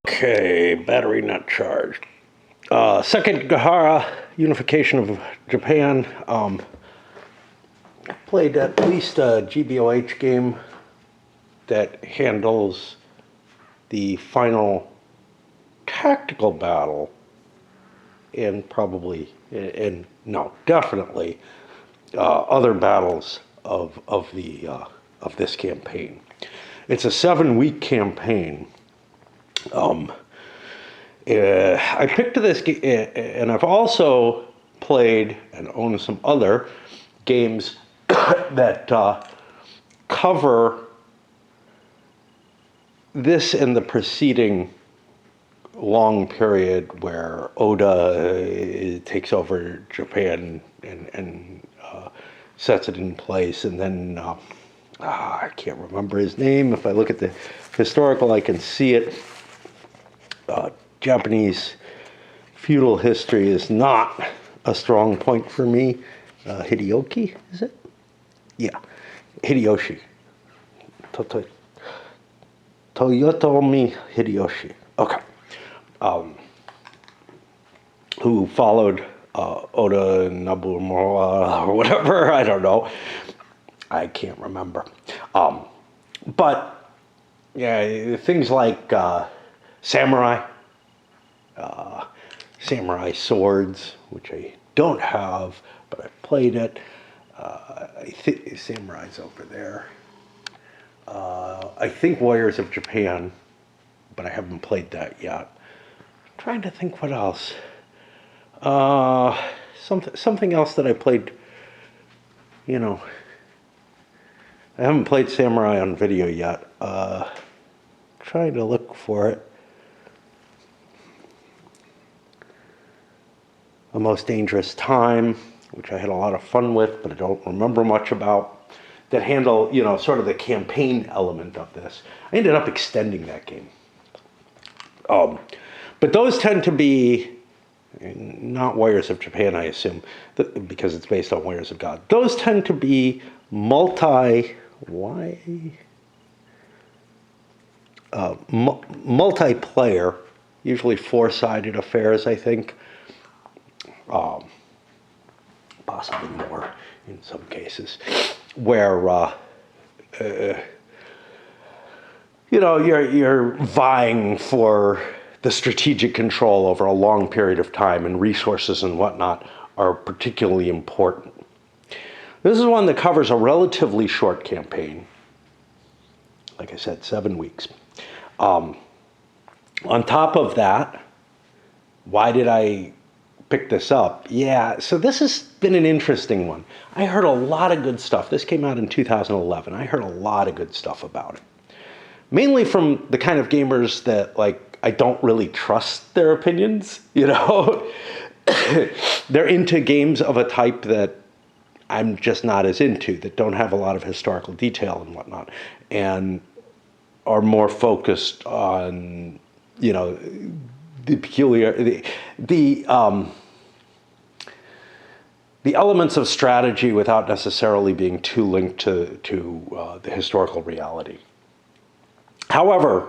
Okay, battery not charged. Sekigahara, unification of Japan. Played at least a GBOH game that handles the final tactical battle, and definitely other battles of this campaign. It's a 7-week campaign. I picked this, and I've also played and own some other games that cover this and the preceding long period where Oda takes over Japan and sets it in place, and then I can't remember his name. If I look at the historical, I can see it. Japanese feudal history is not a strong point for me. Hideyoshi, is it? Yeah, Hideyoshi. Toyotomi Hideyoshi. Okay. Who followed Oda Nobunaga or whatever, I don't know. I can't remember. But, yeah, things like samurai swords, which I don't have, but I've played it. I think Samurai's over there. I think Warriors of Japan, but I haven't played that yet. I'm trying to think what else. Something else that I played, I haven't played Samurai on video yet. Trying to look for it. A Most Dangerous Time, which I had a lot of fun with, but I don't remember much about, that handle, sort of the campaign element of this. I ended up extending that game. But those tend to be, not Warriors of Japan, I assume, because it's based on Warriors of God. Those tend to be multiplayer, usually 4-sided affairs, I think. Possibly more in some cases, where you're vying for the strategic control over a long period of time, and resources and whatnot are particularly important. This is one that covers a relatively short campaign. Like I said, 7 weeks. On top of that, why did I pick this up? Yeah, so this has been an interesting one. I heard a lot of good stuff. This came out in 2011. I heard a lot of good stuff about it. Mainly from the kind of gamers that, I don't really trust their opinions, They're into games of a type that I'm just not as into, that don't have a lot of historical detail and whatnot, and are more focused on, the peculiar, the elements of strategy without necessarily being too linked to the historical reality. However,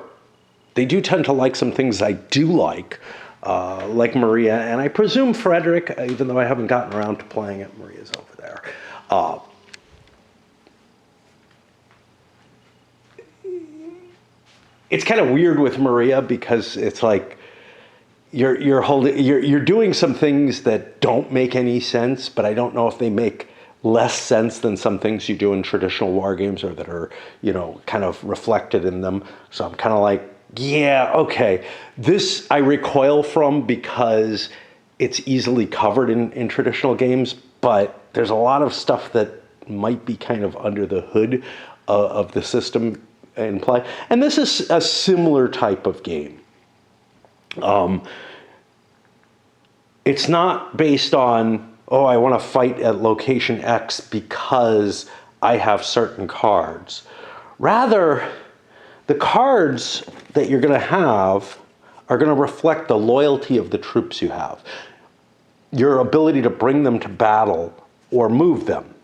they do tend to like some things I do like Maria, and I presume Frederick, even though I haven't gotten around to playing it. Maria's over there. It's kind of weird with Maria because it's like you're doing some things that don't make any sense, but I don't know if they make less sense than some things you do in traditional war games, or that are, kind of reflected in them. So I'm kind of like, yeah, okay. This I recoil from because it's easily covered in traditional games, but there's a lot of stuff that might be kind of under the hood of the system in play. And this is a similar type of game. It's not based on, I want to fight at location X because I have certain cards. Rather, the cards that you're going to have are going to reflect the loyalty of the troops you have, your ability to bring them to battle or move them.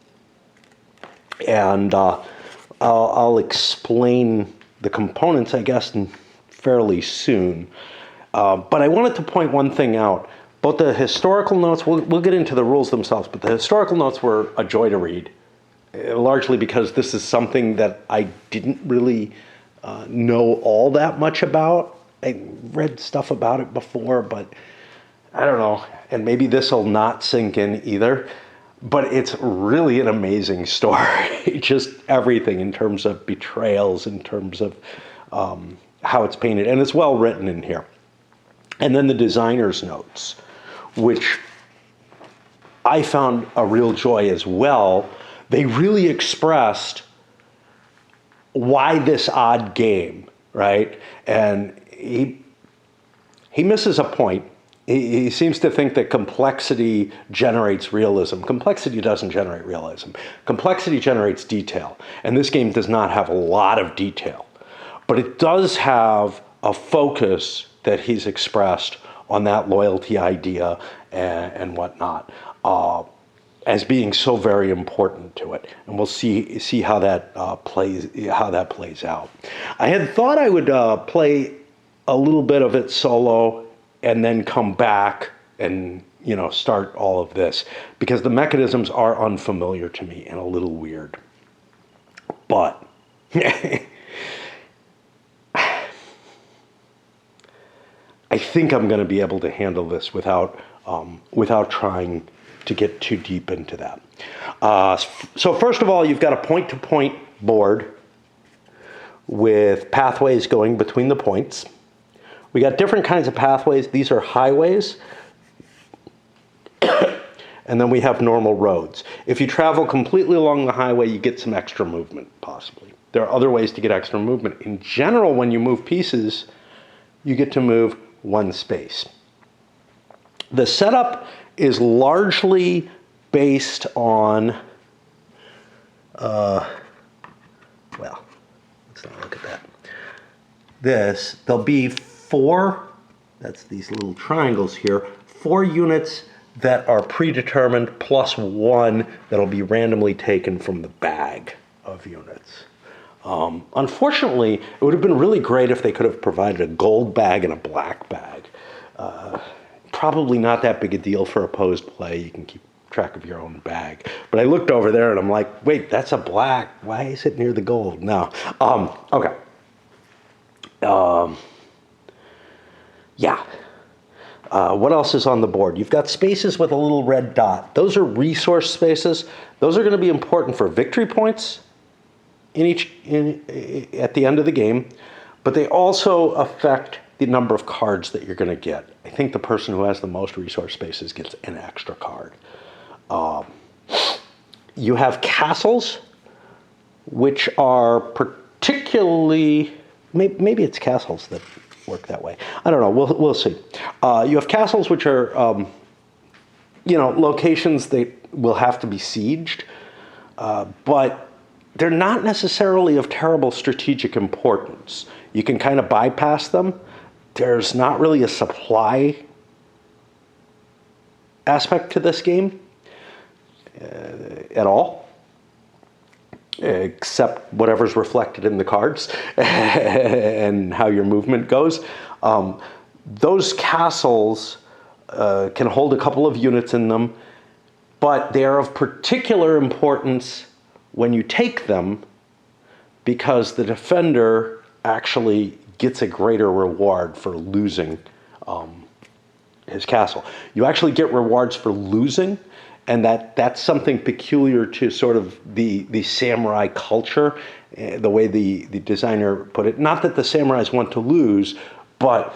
And I'll explain the components, I guess, in fairly soon. But I wanted to point one thing out. Both the historical notes, we'll get into the rules themselves, but the historical notes were a joy to read, largely because this is something that I didn't really know all that much about. I read stuff about it before, but I don't know, and maybe this will not sink in either, but it's really an amazing story. Just everything in terms of betrayals, in terms of how it's painted, and it's well written in here. And then the designer's notes, which I found a real joy as well. They really expressed why this odd game, right? And he misses a point. He seems to think that complexity generates realism. Complexity doesn't generate realism. Complexity generates detail. And this game does not have a lot of detail. But it does have a focus that he's expressed on that loyalty idea and whatnot as being so very important to it. And we'll see how that plays out. I had thought I would play a little bit of it solo and then come back and start all of this, because the mechanisms are unfamiliar to me and a little weird. But I think I'm going to be able to handle this without trying to get too deep into that. So first of all, you've got a point-to-point board with pathways going between the points. We got different kinds of pathways. These are highways. And then we have normal roads. If you travel completely along the highway, you get some extra movement, possibly. There are other ways to get extra movement. In general, when you move pieces, you get to move one space. The setup is largely based on, well, let's not look at that. There'll be four, that's these little triangles here, 4 units that are predetermined plus 1 that'll be randomly taken from the bag of units. Unfortunately, it would have been really great if they could have provided a gold bag and a black bag. Probably not that big a deal for opposed play. You can keep track of your own bag. But I looked over there and I'm like, wait, that's a black. Why is it near the gold? No. Okay. Yeah. What else is on the board? You've got spaces with a little red dot. Those are resource spaces. Those are going to be important for victory points at the end of the game, but they also affect the number of cards that you're going to get. I think the person who has the most resource spaces gets an extra card. You have castles, which are particularly, maybe it's castles that work that way. I don't know. We'll see. You have castles, which are locations that will have to be sieged, but they're not necessarily of terrible strategic importance. You can kind of bypass them. There's not really a supply aspect to this game at all, except whatever's reflected in the cards and how your movement goes. Those castles can hold a couple of units in them, but they are of particular importance when you take them, because the defender actually gets a greater reward for losing his castle. You actually get rewards for losing, and that's something peculiar to sort of the samurai culture, the way the designer put it. Not that the samurais want to lose, but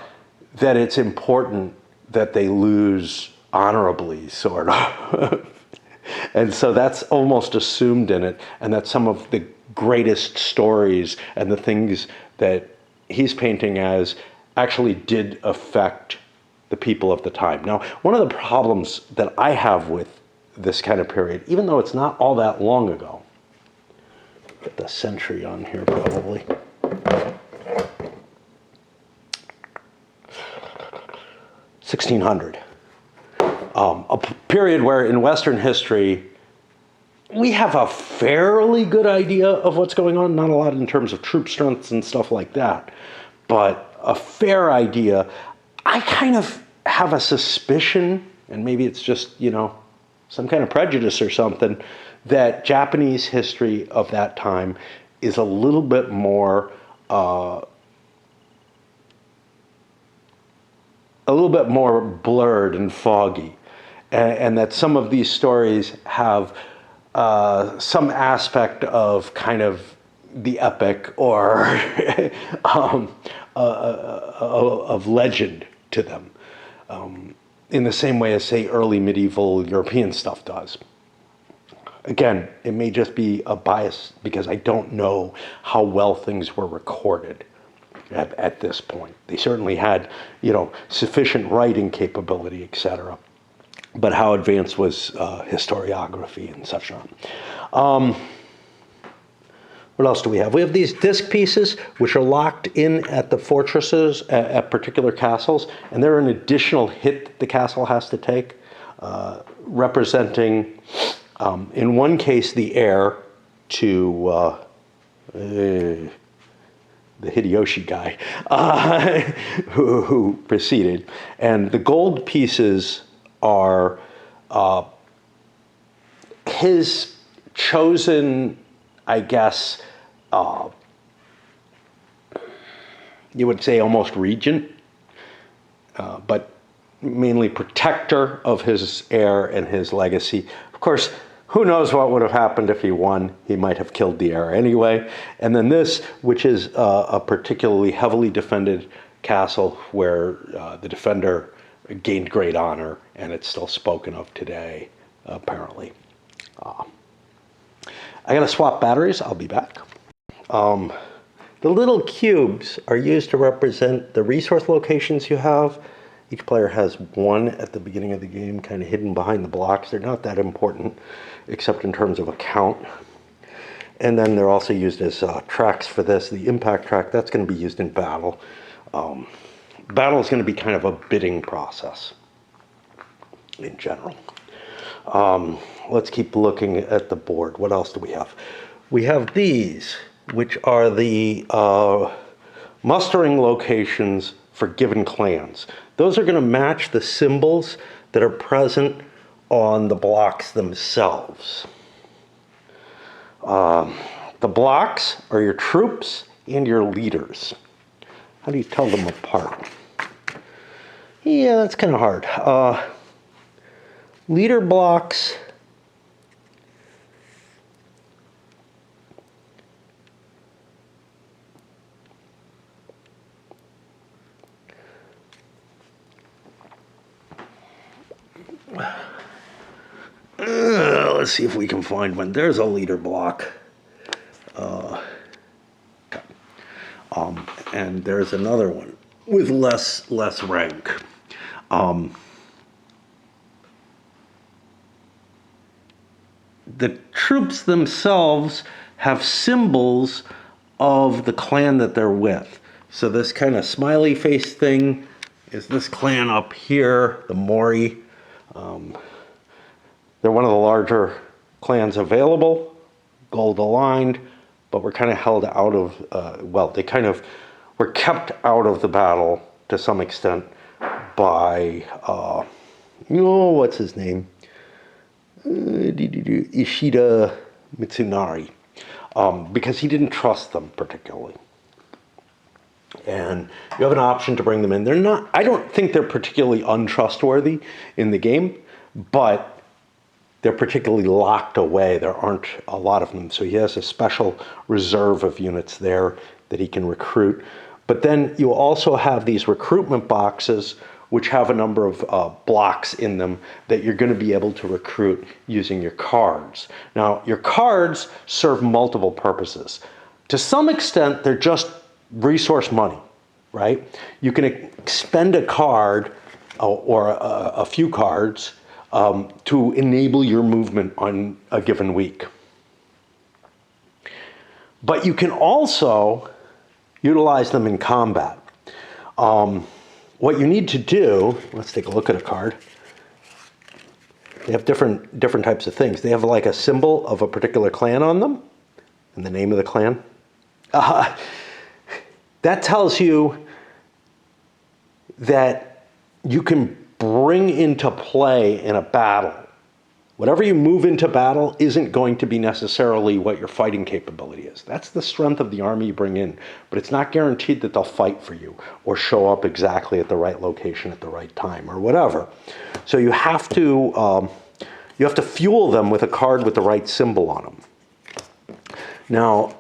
that it's important that they lose honorably, sort of. And so that's almost assumed in it, and that's some of the greatest stories and the things that he's painting as actually did affect the people of the time. Now, one of the problems that I have with this kind of period, even though it's not all that long ago, get the century on here probably. 1600. A period where in Western history, we have a fairly good idea of what's going on, not a lot in terms of troop strengths and stuff like that, but a fair idea. I kind of have a suspicion, and maybe it's just, some kind of prejudice or something, that Japanese history of that time is a little bit more blurred and foggy, and that some of these stories have some aspect of kind of the epic or of legend to them, in the same way as, say, early medieval European stuff does. Again, it may just be a bias because I don't know how well things were recorded at this point. They certainly had, sufficient writing capability, etc. But how advanced was historiography and such on? What else do we have? We have these disc pieces, which are locked in at the fortresses, at particular castles, and they're an additional hit that the castle has to take, representing, in one case, the heir to the Hideyoshi guy who preceded. And the gold pieces are his chosen, I guess, you would say almost regent, but mainly protector of his heir and his legacy. Of course, who knows what would have happened if he won? He might have killed the heir anyway. And then this, which is a particularly heavily defended castle where the defender gained great honor, and it's still spoken of today, apparently. I gotta swap batteries. I'll be back. The little cubes are used to represent the resource locations you have. Each player has one at the beginning of the game, kind of hidden behind the blocks. They're not that important, except in terms of a count. And then they're also used as tracks for this. The impact track, that's going to be used in battle. Battle is going to be kind of a bidding process in general. Let's keep looking at the board. What else do we have? We have these, which are the mustering locations for given clans. Those are going to match the symbols that are present on the blocks themselves. The blocks are your troops and your leaders. How do you tell them apart? Yeah, that's kind of hard. Leader blocks let's see if we can find one. There's a leader block. And there's another one with less rank. The troops themselves have symbols of the clan that they're with. So this kind of smiley face thing is this clan up here, the Mori. They're one of the larger clans available, gold aligned, but were kind of held out of, they kind of were kept out of the battle to some extent by, what's his name? Ishida Mitsunari, because he didn't trust them particularly. And you have an option to bring them in. I don't think they're particularly untrustworthy in the game, but they're particularly locked away. There aren't a lot of them. So he has a special reserve of units there that he can recruit. But then you also have these recruitment boxes, which have a number of blocks in them that you're going to be able to recruit using your cards. Now, your cards serve multiple purposes. To some extent, they're just resource money, right? You can expend a card or a few cards to enable your movement on a given week. But you can also utilize them in combat. What you need to do, let's take a look at a card. They have different types of things. They have like a symbol of a particular clan on them, and the name of the clan. That tells you that you can bring into play in a battle. Whatever you move into battle isn't going to be necessarily what your fighting capability is. That's the strength of the army you bring in, but it's not guaranteed that they'll fight for you or show up exactly at the right location at the right time or whatever. So you have to fuel them with a card with the right symbol on them. Now,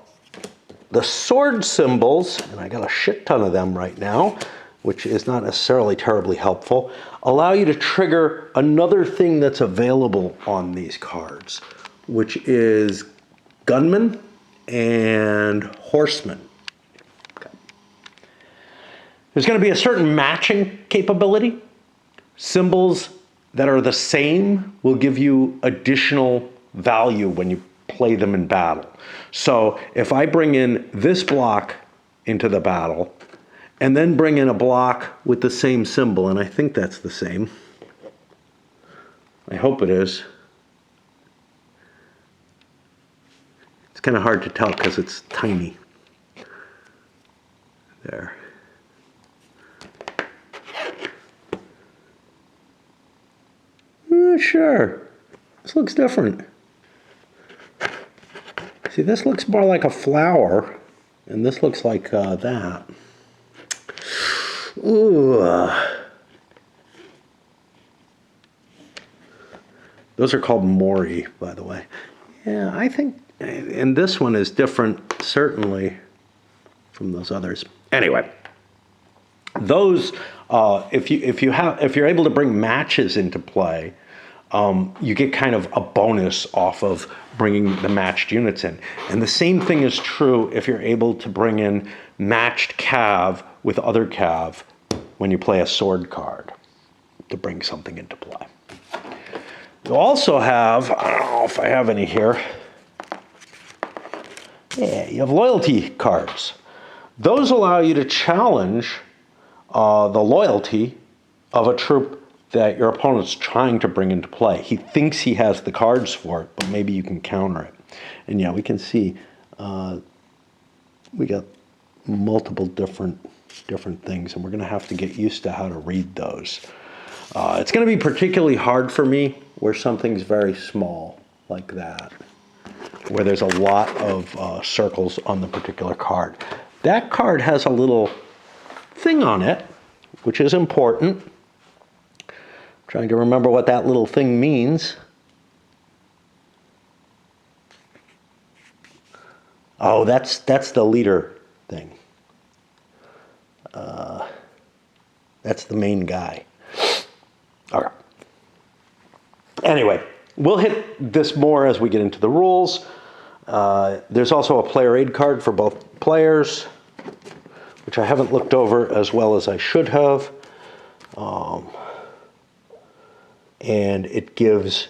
the sword symbols, and I got a shit ton of them right now, which is not necessarily terribly helpful, allow you to trigger another thing that's available on these cards, which is gunman and horseman. Okay. There's going to be a certain matching capability. Symbols that are the same will give you additional value when you play them in battle. So if I bring in this block into the battle, and then bring in a block with the same symbol, and I think that's the same. I hope it is. It's kind of hard to tell because it's tiny. There. Sure. This looks different. See, this looks more like a flower, and this looks like that. Ooh. Those are called mori, by the way. Yeah, I think, and this one is different, certainly, from those others. Anyway, those, if you're able to bring matches into play, you get kind of a bonus off of bringing the matched units in. And the same thing is true if you're able to bring in matched cav with other cav when you play a sword card to bring something into play. You also have, I don't know if I have any here. Yeah, you have loyalty cards. Those allow you to challenge the loyalty of a troop that your opponent's trying to bring into play. He thinks he has the cards for it, but maybe you can counter it. And yeah, we can see we got multiple different things, and we're going to have to get used to how to read those. It's going to be particularly hard for me where something's very small like that, where there's a lot of circles on the particular card. That card has a little thing on it, which is important. I'm trying to remember what that little thing means. Oh, that's the leader thing. That's the main guy. All right. Anyway, we'll hit this more as we get into the rules. There's also a player aid card for both players, which I haven't looked over as well as I should have. And it gives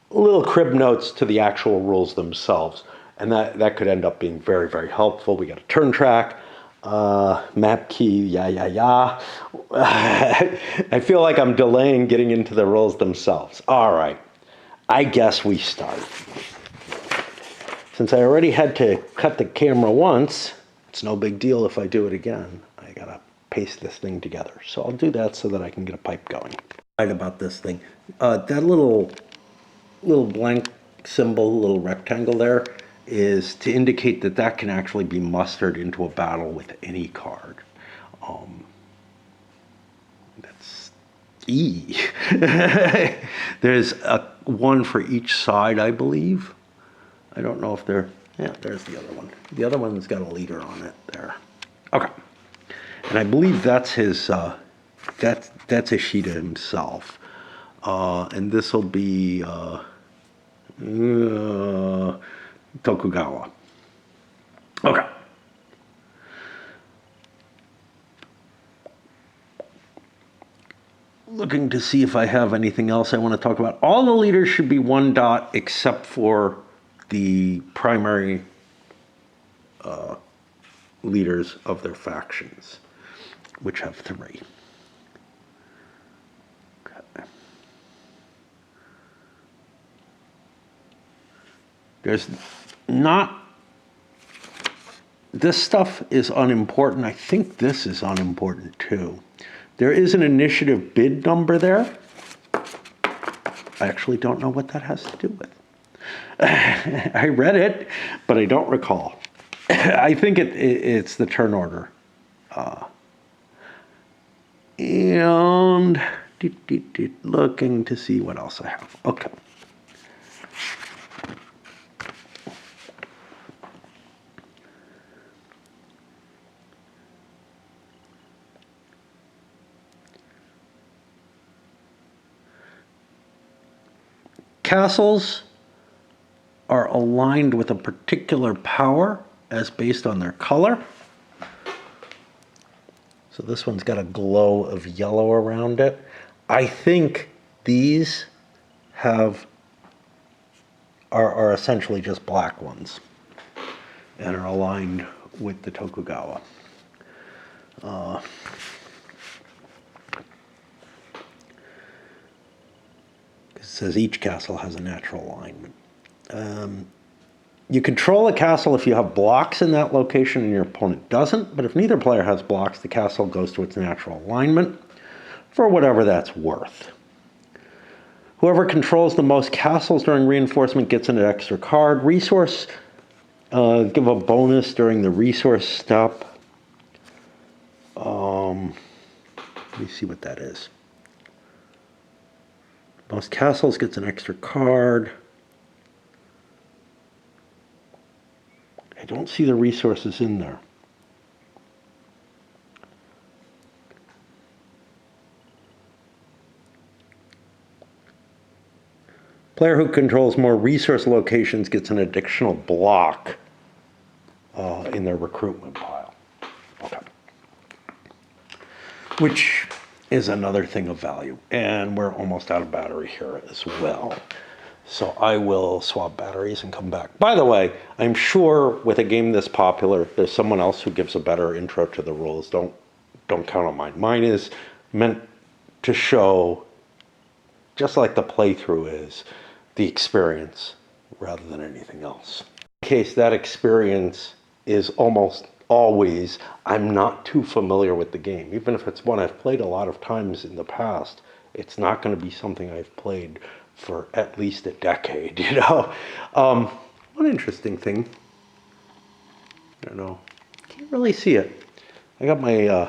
little crib notes to the actual rules themselves. And that could end up being very, very helpful. We got a turn track, map key, I feel like I'm delaying getting into the rules themselves. All right, I guess we start. Since I already had to cut the camera once, it's no big deal if I do it again. I gotta paste this thing together. So I'll do that so that I can get a pipe going. Right about this thing. That little blank symbol, little rectangle there, is to indicate that that can actually be mustered into a battle with any card. That's E. There's one for each side, I believe. I don't know if they're, yeah, there's the other one. The other one's got a leader on it there. Okay. And I believe that's his, that's Ishida himself. And this will be Tokugawa. Okay. Looking to see if I have anything else I want to talk about. All the leaders should be 1 dot except for the primary leaders of their factions, which have 3. Okay. There's not this stuff is unimportant. I think this is unimportant too. There is an initiative bid number there. I actually don't know what that has to do with. I read it, but I don't recall. I think it's the turn order. And looking to see what else I have. Okay. Castles are aligned with a particular power as based on their color. So this one's got a glow of yellow around it. I think these are essentially just black ones and are aligned with the Tokugawa. It says each castle has a natural alignment. You control a castle if you have blocks in that location and your opponent doesn't, but if neither player has blocks, the castle goes to its natural alignment for whatever that's worth. Whoever controls the most castles during reinforcement gets an extra card. Resource, give a bonus during the resource step. Let me see what that is. Most castles gets an extra card. I don't see the resources in there. Player who controls more resource locations gets an additional block in their recruitment pile. Okay. Which is another thing of value. And we're almost out of battery here as well. So I will swap batteries and come back. By the way, I'm sure with a game this popular, there's someone else who gives a better intro to the rules. Don't count on mine. Mine is meant to show, just like the playthrough is, the experience rather than anything else. In case that experience is almost always, I'm not too familiar with the game. Even if it's one I've played a lot of times in the past, it's not going to be something I've played for at least a decade, you know. One interesting thing, I don't know, can't really see it. I got my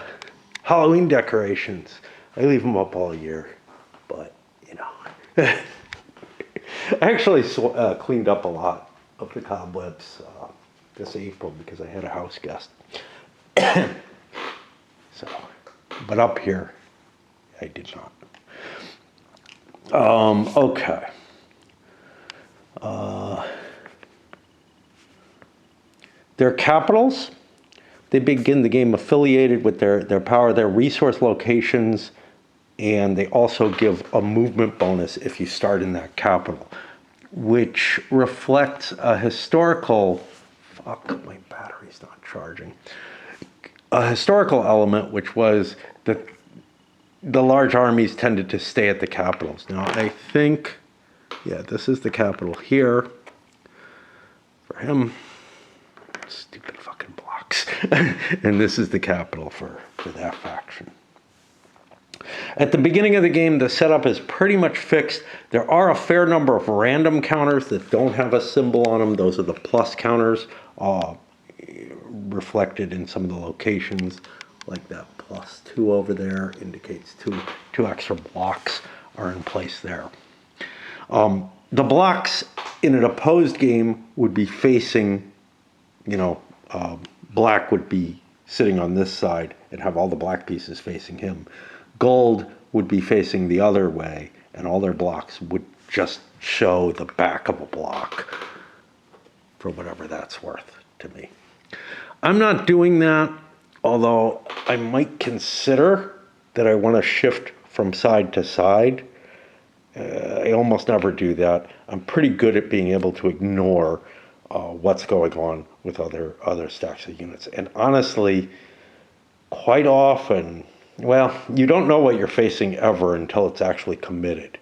Halloween decorations. I leave them up all year, but you know. I actually cleaned up a lot of the cobwebs this April because I had a house guest. So, but up here, I did not. Okay. Their capitals, they begin the game affiliated with their power, their resource locations, and they also give a movement bonus if you start in that capital, which reflects a historical, fuck, my battery's not charging, a historical element, which was that the large armies tended to stay at the capitals. Now, I think, yeah, this is the capital here for him. Stupid fucking blocks. And this is the capital for that faction. At the beginning of the game, the setup is pretty much fixed. There are a fair number of random counters that don't have a symbol on them. Those are the plus counters reflected in some of the locations, like that +2 over there indicates two extra blocks are in place there. The blocks in an opposed game would be facing, you know, black would be sitting on this side and have all the black pieces facing him. Gold would be facing the other way, and all their blocks would just show the back of a block for whatever that's worth to me. I'm not doing that, although I might consider that I want to shift from side to side. I almost never do that. I'm pretty good at being able to ignore what's going on with other stacks of units. And honestly, quite often, well, you don't know what you're facing ever until it's actually committed.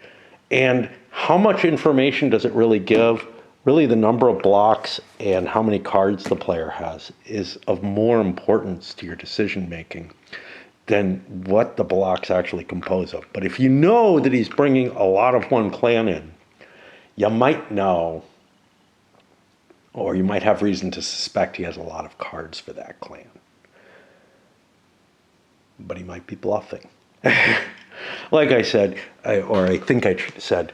And how much information does it really give? really the number of blocks and how many cards the player has is of more importance to your decision making than what the blocks actually compose of. But if you know that he's bringing a lot of one clan in, you might know, or you might have reason to suspect he has a lot of cards for that clan. But he might be bluffing. Like I said, I think I said,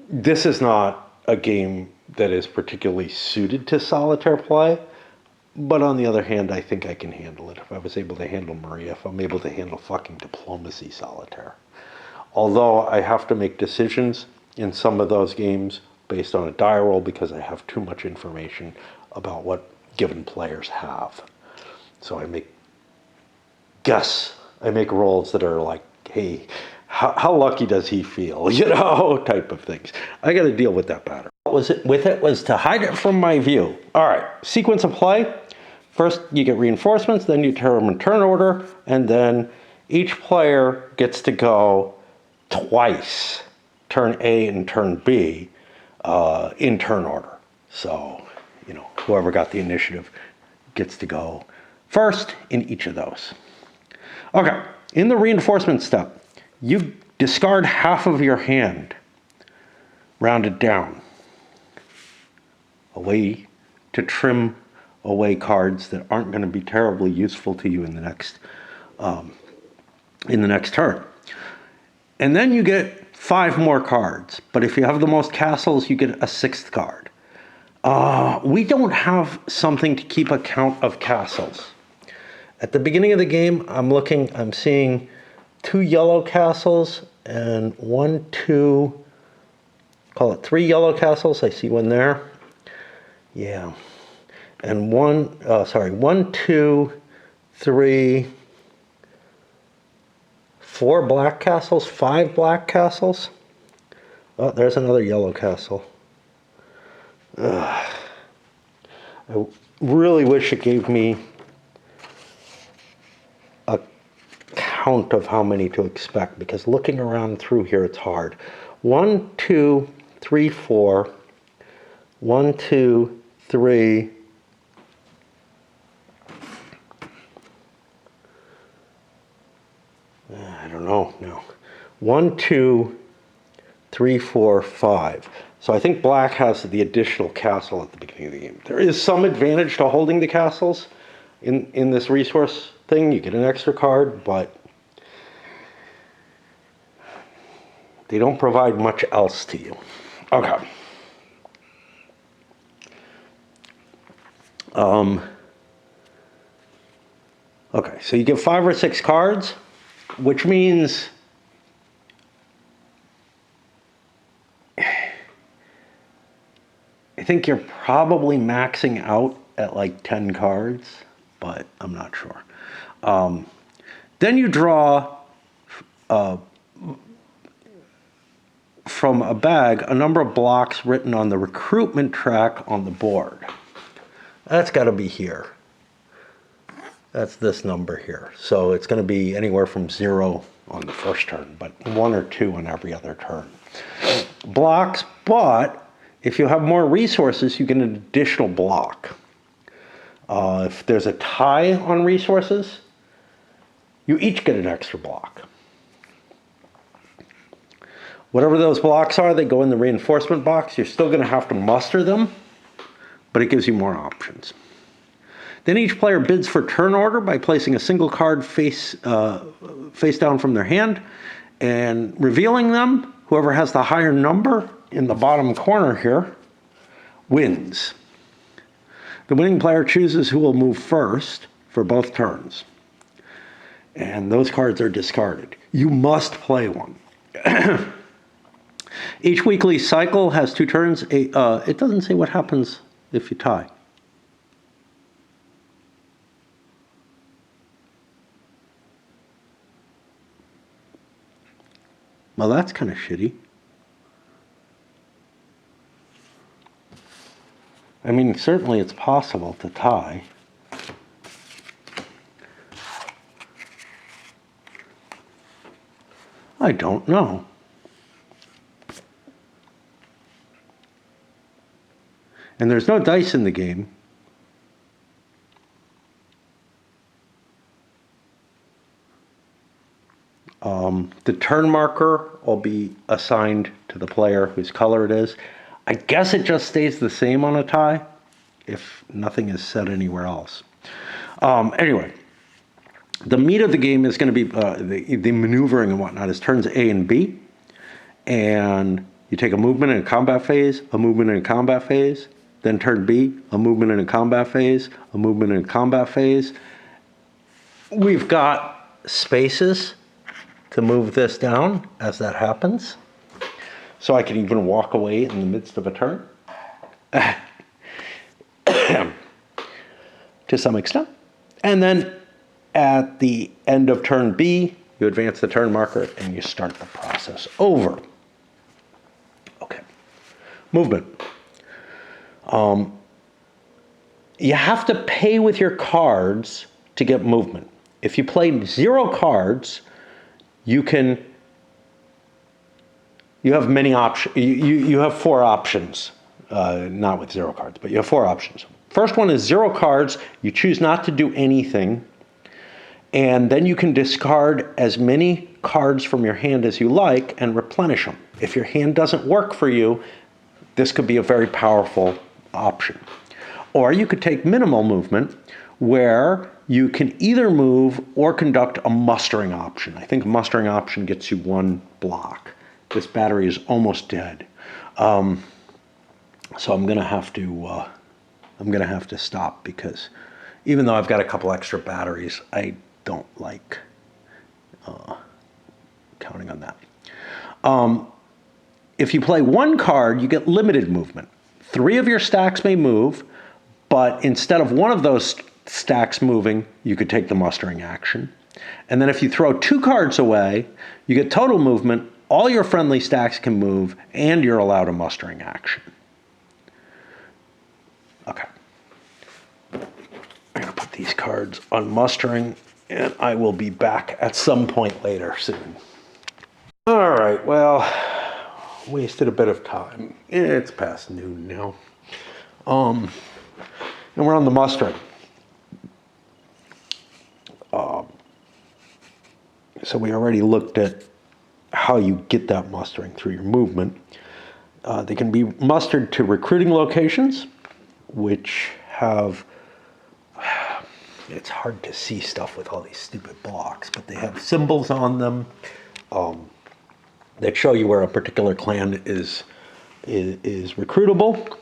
this is not a game that is particularly suited to solitaire play. But on the other hand, I think I can handle it. If I was able to handle Maria, if I'm able to handle fucking diplomacy solitaire. Although I have to make decisions in some of those games based on a die roll because I have too much information about what given players have. So I make rolls that are like, hey, how lucky does he feel? You know, type of things. I got to deal with that pattern. What was it with it was to hide it from my view. All right, sequence of play. First, you get reinforcements, then you determine turn order, and then each player gets to go twice, turn A and turn B, in turn order. So, you know, whoever got the initiative gets to go first in each of those. Okay, in the reinforcement step, you discard half of your hand, rounded down, a way to trim away cards that aren't going to be terribly useful to you in the next turn. And then you get 5 more cards. But if you have the most castles, you get a 6th card. We don't have something to keep account of castles. At the beginning of the game, I'm seeing 2 yellow castles and 3 yellow castles. I see one there. Yeah. And 1, 2, 3, 4 black castles, 5 black castles. Oh, there's another yellow castle. Ugh. I really wish it gave me a count of how many to expect, because looking around through here, it's hard. 1, 2, 3, 4. 1, 2, 3. I don't know. No. 1, 2, 3, 4, 5. So I think black has the additional castle at the beginning of the game. There is some advantage to holding the castles in this resource thing. You get an extra card, but they don't provide much else to you. Okay. Okay, so you get 5 or 6 cards, which means I think you're probably maxing out at like 10 cards, but I'm not sure. Then you draw from a bag a number of blocks written on the recruitment track on the board. That's got to be here. That's this number here. So it's going to be anywhere from 0 on the first turn, but 1 or 2 on every other turn. Blocks, but if you have more resources, you get an additional block. If there's a tie on resources, you each get an extra block. Whatever those blocks are, they go in the reinforcement box. You're still going to have to muster them, but it gives you more options. Then each player bids for turn order by placing a single card face down from their hand and revealing them. Whoever has the higher number in the bottom corner here wins. The winning player chooses who will move first for both turns. And those cards are discarded. You must play one. Each weekly cycle has 2 turns. It doesn't say what happens if you tie. Well, that's kind of shitty. I mean, certainly it's possible to tie. I don't know. and there's no dice in the game, the turn marker will be assigned to the player whose color it is. I guess it just stays the same on a tie if nothing is said anywhere else. Anyway, the meat of the game is going to be the maneuvering and whatnot is turns A and B. And you take a movement in a combat phase, a movement in a combat phase, then turn B, a movement in a combat phase, a movement in a combat phase. We've got spaces to move this down as that happens. So I can even walk away in the midst of a turn. To some extent. And then at the end of turn B, you advance the turn marker and you start the process over. Okay. Movement. You have to pay with your cards to get movement. If you play 0 cards, you have many options. You have 4 options, not with 0 cards, but you have 4 options. First one is 0 cards. You choose not to do anything, and then you can discard as many cards from your hand as you like and replenish them. If your hand doesn't work for you, this could be a very powerful option. Or you could take minimal movement, where you can either move or conduct a mustering option. I think a mustering option gets you 1 block. This battery is almost dead, so I'm gonna have to stop, because even though I've got a couple extra batteries, I don't like counting on that. If you play 1 card, you get limited movement. 3 of your stacks may move, but instead of 1 of those stacks moving, you could take the mustering action. And then if you throw 2 cards away, you get total movement, all your friendly stacks can move, and you're allowed a mustering action. Okay. I'm going to put these cards on mustering, and I will be back at some point later soon. All right, well, wasted a bit of time. It's past noon now. And we're on the mustering. So we already looked at how you get that mustering through your movement. They can be mustered to recruiting locations, which have, it's hard to see stuff with all these stupid blocks, but they have symbols on them that show you where a particular clan is recruitable.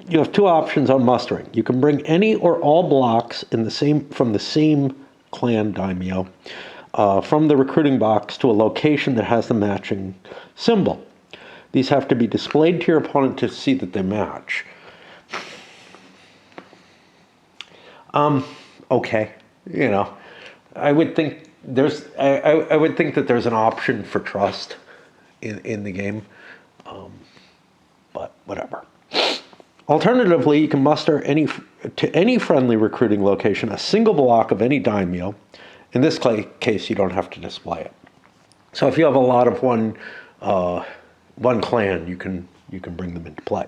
You have 2 options on mustering. You can bring any or all blocks from the same clan daimyo from the recruiting box to a location that has the matching symbol. These have to be displayed to your opponent to see that they match. Okay, I would think I would think that there's an option for trust in the game, but whatever. Alternatively, you can muster to any friendly recruiting location a single block of any daimyo. In this case, you don't have to display it. So if you have a lot of one clan, you can bring them into play.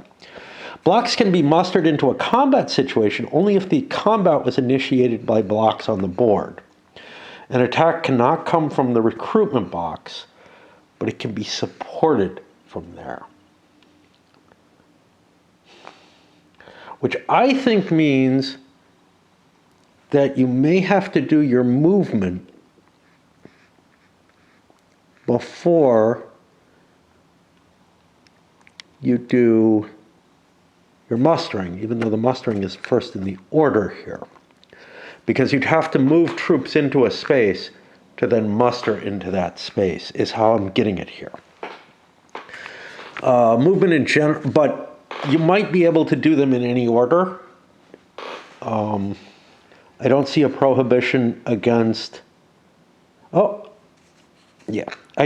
Blocks can be mustered into a combat situation only if the combat was initiated by blocks on the board. An attack cannot come from the recruitment box, but it can be supported from there. Which I think means that you may have to do your movement before you do your mustering, even though the mustering is first in the order here. Because you'd have to move troops into a space to then muster into that space, is how I'm getting it here. Movement in general, but you might be able to do them in any order. I don't see a prohibition against, I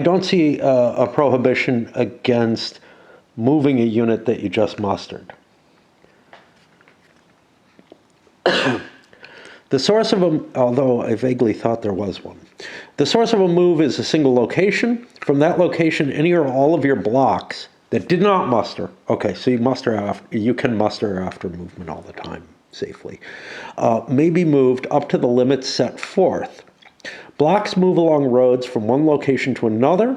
don't see a prohibition against moving a unit that you just mustered. The source of although I vaguely thought there was one. The source of a move is a single location. From that location, any or all of your blocks that did not muster. Okay, so you can muster after movement all the time safely. May be moved up to the limits set forth. Blocks move along roads from one location to another.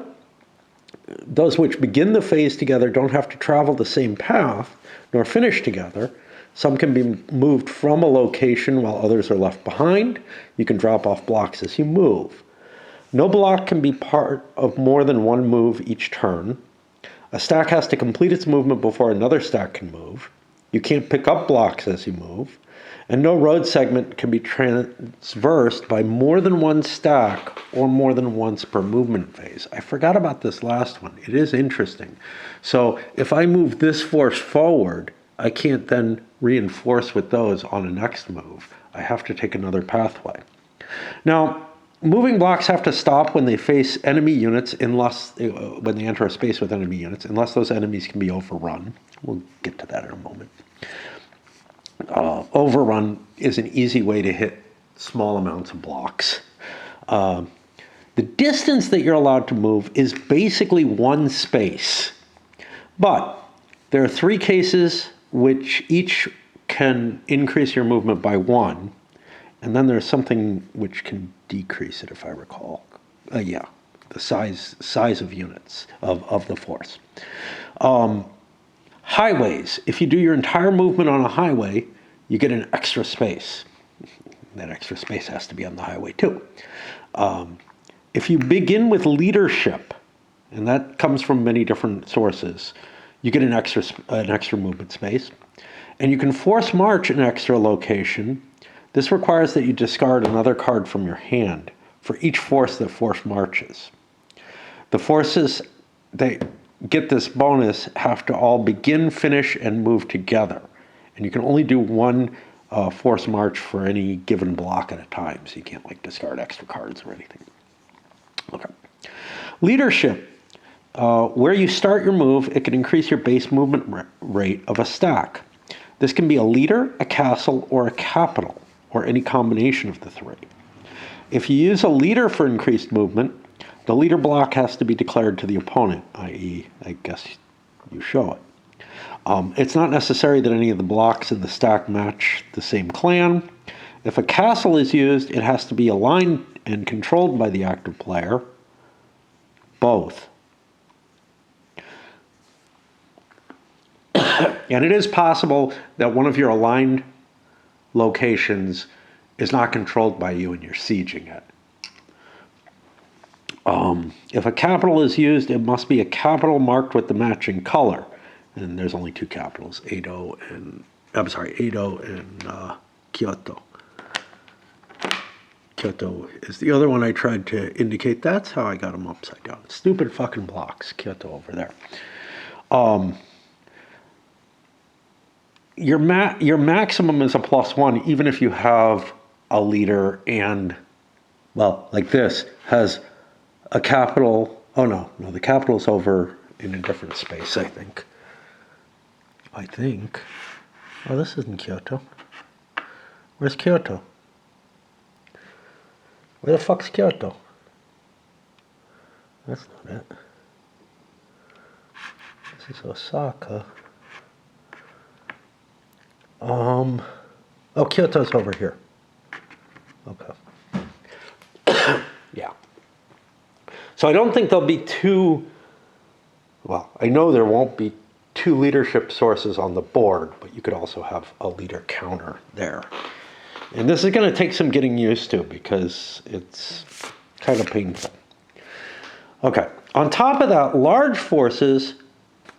Those which begin the phase together don't have to travel the same path nor finish together. Some can be moved from a location while others are left behind. You can drop off blocks as you move. No block can be part of more than one move each turn. A stack has to complete its movement before another stack can move. You can't pick up blocks as you move. And no road segment can be traversed by more than one stack or more than once per movement phase. I forgot about this last one. It is interesting. So if I move this force forward, I can't then reinforce with those on a next move. I have to take another pathway. Now, moving blocks have to stop when they face enemy units when they enter a space with enemy units, unless those enemies can be overrun. We'll get to that in a moment. Overrun is an easy way to hit small amounts of blocks. The distance that you're allowed to move is basically one space. But there are three cases which each can increase your movement by one. And then there's something which can decrease it, if I recall. The size of units of the force. Highways. If you do your entire movement on a highway, you get an extra space. That extra space has to be on the highway too. If you begin with leadership, and that comes from many different sources, you get an extra movement space. And you can force march an extra location. This requires that you discard another card from your hand for each force that force marches. The forces that get this bonus have to all begin, finish, and move together. And you can only do one force march for any given block at a time, so you can't discard extra cards or anything. Okay. Leadership. Where you start your move, it can increase your base movement rate of a stack. This can be a leader, a castle, or a capital, or any combination of the three. If you use a leader for increased movement, the leader block has to be declared to the opponent, i.e., I guess you show it. It's not necessary that any of the blocks in the stack match the same clan. If a castle is used, it has to be aligned and controlled by the active player. Both. And it is possible that one of your aligned locations is not controlled by you and you're sieging it. If a capital is used, it must be a capital marked with the matching color. And there's only two capitals, Edo and Kyoto. Kyoto is the other one I tried to indicate. That's how I got them upside down. Stupid fucking blocks, Kyoto over there. Your maximum is a +1, even if you have a leader and, like this, has a capital. Oh, no, the capital's over in a different space, I think. Oh, this isn't Kyoto. Where's Kyoto? Where the fuck's Kyoto? That's not it. This is Osaka. Oh, Kyoto's over here. Okay. Yeah. So I don't think there'll be I know there won't be two leadership sources on the board, but you could also have a leader counter there. And this is going to take some getting used to because it's kind of painful. Okay. On top of that, large forces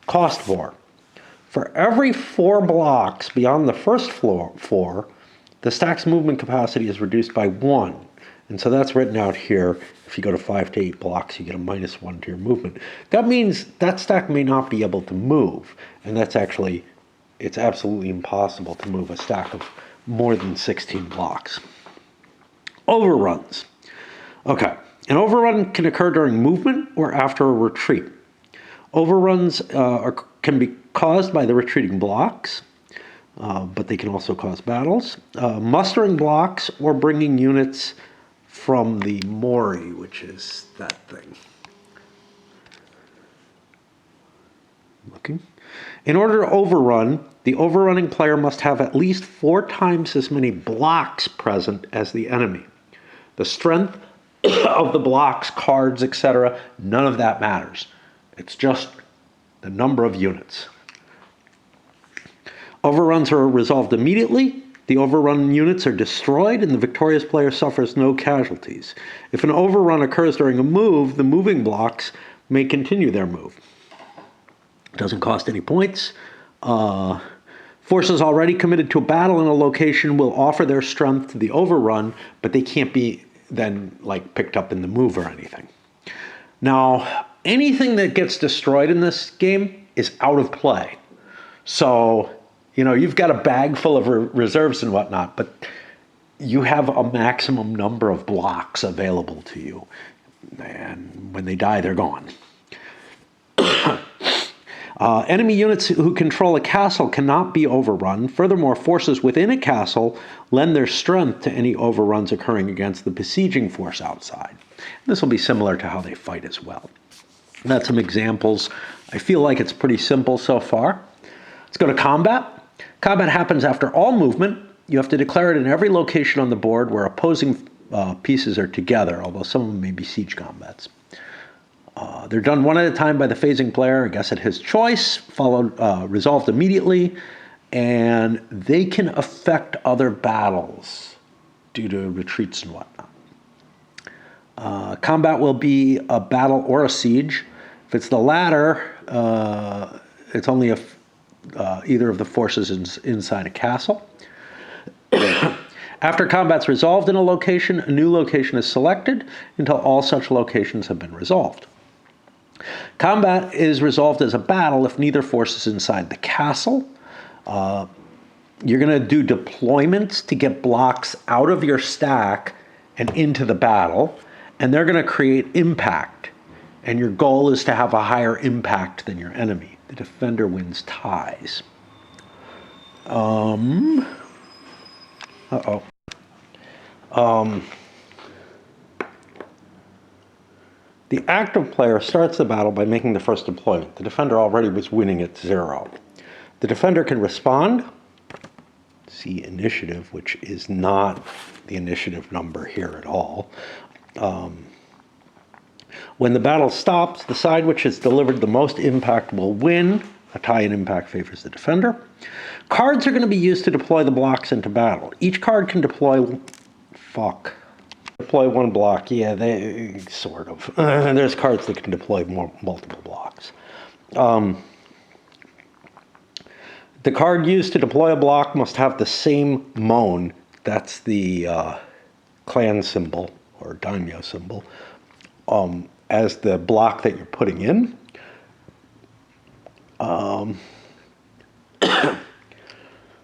cost more. For every 4 blocks beyond the first four, the stack's movement capacity is reduced by 1. And so that's written out here. If you go to 5 to 8 blocks, you get a -1 to your movement. That means that stack may not be able to move. And it's absolutely impossible to move a stack of more than 16 blocks. Overruns. Okay. An overrun can occur during movement or after a retreat. Overruns can be caused by the retreating blocks, but they can also cause battles. Mustering blocks or bringing units from the Mori, which is that thing. Looking. In order to overrun, the overrunning player must have at least 4 times as many blocks present as the enemy. The strength of the blocks, cards, etc., none of that matters. It's just the number of units. Overruns are resolved immediately. The overrun units are destroyed and the victorious player suffers no casualties. If an overrun occurs during a move, the moving blocks may continue their move. It doesn't cost any points. Forces already committed to a battle in a location will offer their strength to the overrun, but they can't be then like picked up in the move or anything. Now, anything that gets destroyed in this game is out of play. So, you know, you've got a bag full of reserves and whatnot, but you have a maximum number of blocks available to you. And when they die, they're gone. Enemy units who control a castle cannot be overrun. Furthermore, forces within a castle lend their strength to any overruns occurring against the besieging force outside. This will be similar to how they fight as well. That's some examples. I feel like it's pretty simple so far. Let's go to combat. Combat happens after all movement. You have to declare it in every location on the board where opposing pieces are together, although some of them may be siege combats. They're done one at a time by the phasing player, I guess at his choice, resolved immediately, and they can affect other battles due to retreats and whatnot. Combat will be a battle or a siege. If it's the latter, it's only if either of the forces is inside a castle. After combat's resolved in a location, a new location is selected until all such locations have been resolved. Combat is resolved as a battle if neither force is inside the castle. You're going to do deployments to get blocks out of your stack and into the battle, and they're going to create impact. And your goal is to have a higher impact than your enemy. The defender wins ties. The active player starts the battle by making the first deployment. The defender already was winning at 0. The defender can respond. See initiative, which is not the initiative number here at all. When the battle stops, the side which has delivered the most impact will win. A tie in impact favors the defender. Cards are going to be used to deploy the blocks into battle. Each card can deploy... Deploy one block, yeah, they sort of. There's cards that can deploy multiple blocks. The card used to deploy a block must have the same mon, that's the clan symbol or daimyo symbol, as the block that you're putting in.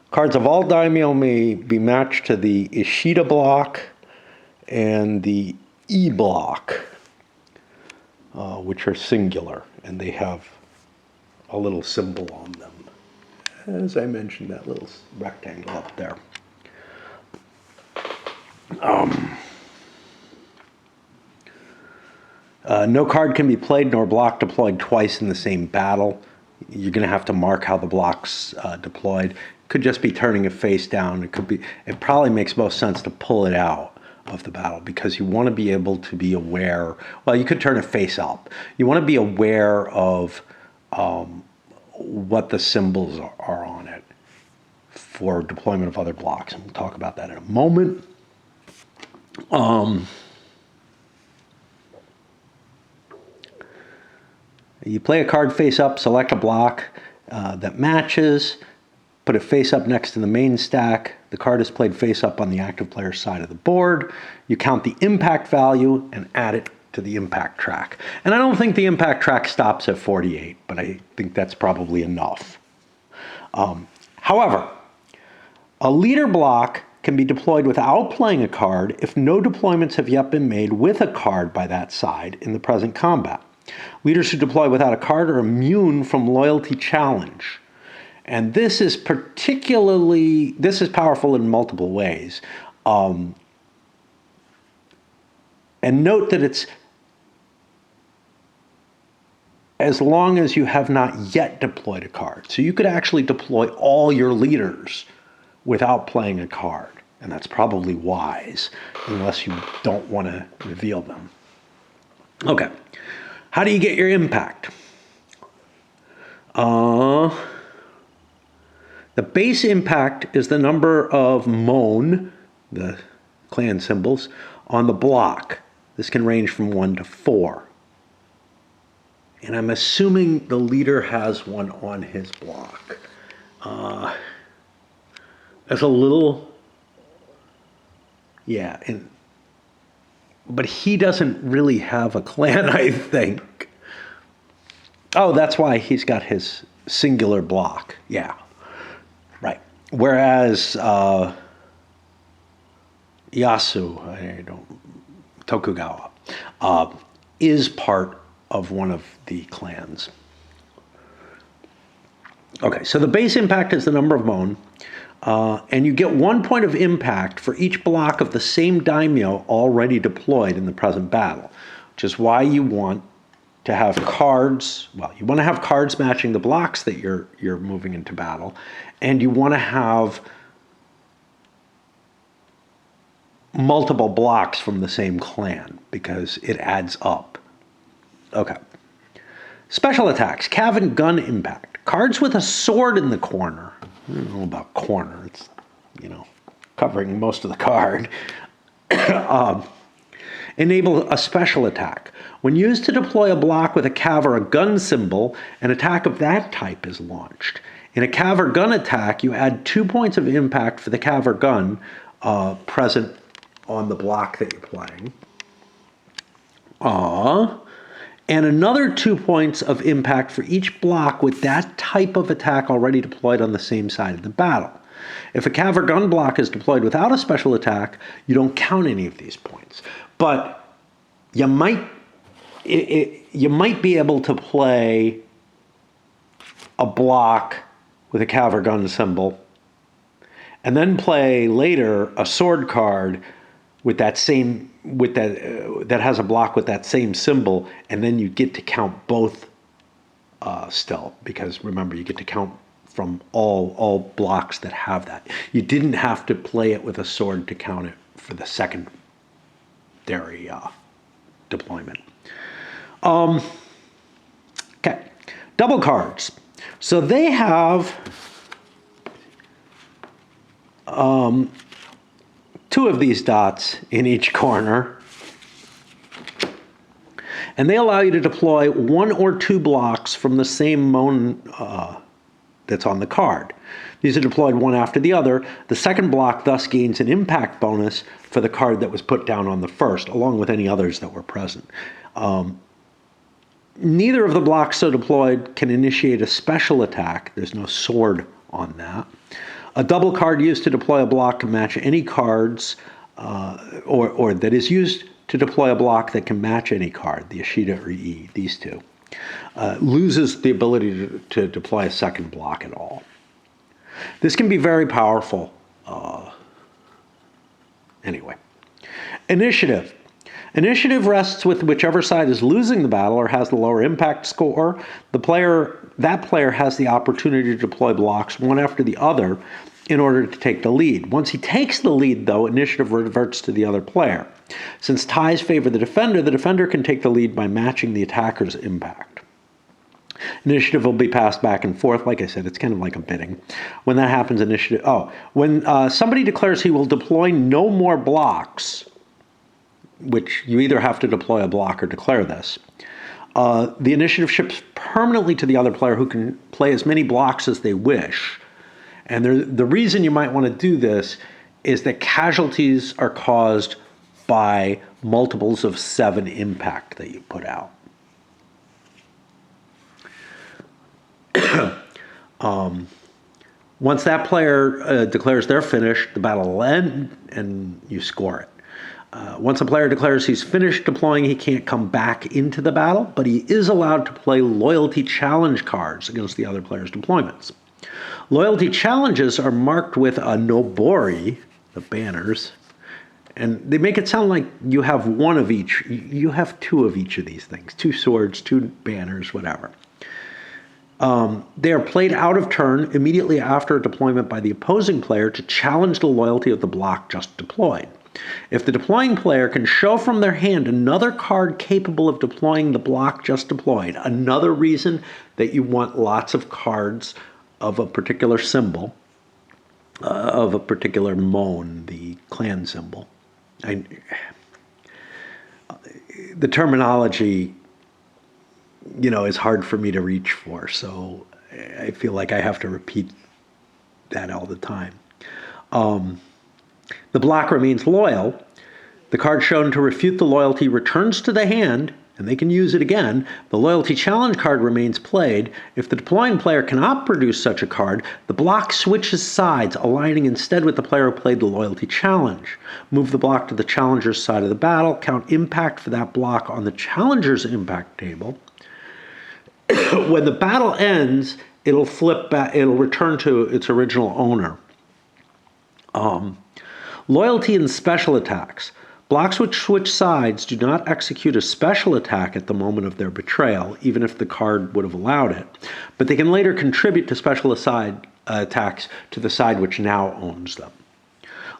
Cards of all daimyo may be matched to the Ishida block and the E block, which are singular, and they have a little symbol on them. As I mentioned, that little rectangle up there. No card can be played nor block deployed twice in the same battle. You're going to have to mark how the block's deployed. Could just be turning it face down. It probably makes most sense to pull it out of the battle because you want to be able to be aware. Well, you could turn it face up. You want to be aware of what the symbols are on it for deployment of other blocks, and we'll talk about that in a moment. You play a card face up, select a block that matches, put it face up next to the main stack. The card is played face up on the active player's side of the board. You count the impact value and add it to the impact track. And I don't think the impact track stops at 48, but I think that's probably enough. However, a leader block can be deployed without playing a card if no deployments have yet been made with a card by that side in the present combat. Leaders who deploy without a card are immune from loyalty challenge. And this is powerful in multiple ways. And note that as long as you have not yet deployed a card. So you could actually deploy all your leaders without playing a card. And that's probably wise, unless you don't want to reveal them. Okay. How do you get your impact? The base impact is the number of mon, the clan symbols, on the block. This can range from 1 to 4. And I'm assuming the leader has one on his block. That's a little, yeah, but he doesn't really have a clan, I think. Oh, that's why he's got his singular block. Yeah, right. Whereas Tokugawa, is part of one of the clans. Okay, so the base impact is the number of mon, and you get 1 point of impact for each block of the same daimyo already deployed in the present battle, which is why you want to have cards. Well, you want to have cards matching the blocks that you're moving into battle, and you want to have multiple blocks from the same clan because it adds up. Okay. Special attacks, cav and gun impact. Cards with a sword in the corner. I don't know about corner. It's, covering most of the card. Enable a special attack. When used to deploy a block with a cav or a gun symbol, an attack of that type is launched. In a cav or gun attack, you add 2 points of impact for the cav or gun present on the block that you're playing. And another 2 points of impact for each block with that type of attack already deployed on the same side of the battle. If a cav or gun block is deployed without a special attack, you don't count any of these points. But you might be able to play a block with a cav or gun symbol, and then play later a sword card with that has a block with that same symbol, and then you get to count both still, because remember, you get to count from all blocks that have that. You didn't have to play it with a sword to count it for the secondary deployment. Okay, double cards. So they have 2 of these dots in each corner, and they allow you to deploy 1 or 2 blocks from the same mon that's on the card. These are deployed one after the other. The second block thus gains an impact bonus for the card that was put down on the first, along with any others that were present. Neither of the blocks so deployed can initiate a special attack. There's no sword on that. A double card used to deploy a block can match any cards, or that is used to deploy a block that can match any card, the Ishida or E, these 2, loses the ability to deploy a second block at all. This can be very powerful. Anyway. Initiative. Initiative rests with whichever side is losing the battle or has the lower impact score. That player has the opportunity to deploy blocks one after the other in order to take the lead. Once he takes the lead, though, initiative reverts to the other player. Since ties favor the defender can take the lead by matching the attacker's impact. Initiative will be passed back and forth. Like I said, it's kind of like a bidding. When that happens, when somebody declares he will deploy no more blocks, which you either have to deploy a block or declare this, the initiative shifts permanently to the other player, who can play as many blocks as they wish. And the reason you might want to do this is that casualties are caused by multiples of 7 impact that you put out. Once that player declares they're finished, the battle will end and you score it. Once a player declares he's finished deploying, he can't come back into the battle, but he is allowed to play loyalty challenge cards against the other player's deployments. Loyalty challenges are marked with a nobori, the banners, And they make it sound like you have one of each. You have two of each of these things, 2 swords, 2 banners, whatever. They are played out of turn immediately after a deployment by the opposing player to challenge the loyalty of the block just deployed. If the deploying player can show from their hand another card capable of deploying the block just deployed, another reason that you want lots of cards of a particular symbol, of a particular mon, the clan symbol. The terminology, is hard for me to reach for, so I feel like I have to repeat that all the time. The block remains loyal. The card shown to refute the loyalty returns to the hand, and they can use it again. The loyalty challenge card remains played. If the deploying player cannot produce such a card, the block switches sides, aligning instead with the player who played the loyalty challenge. Move the block to the challenger's side of the battle. Count impact for that block on the challenger's impact table. When the battle ends, it'll flip back. It'll return to its original owner. Loyalty and special attacks. Blocks which switch sides do not execute a special attack at the moment of their betrayal, even if the card would have allowed it, but they can later contribute to special attacks to the side which now owns them.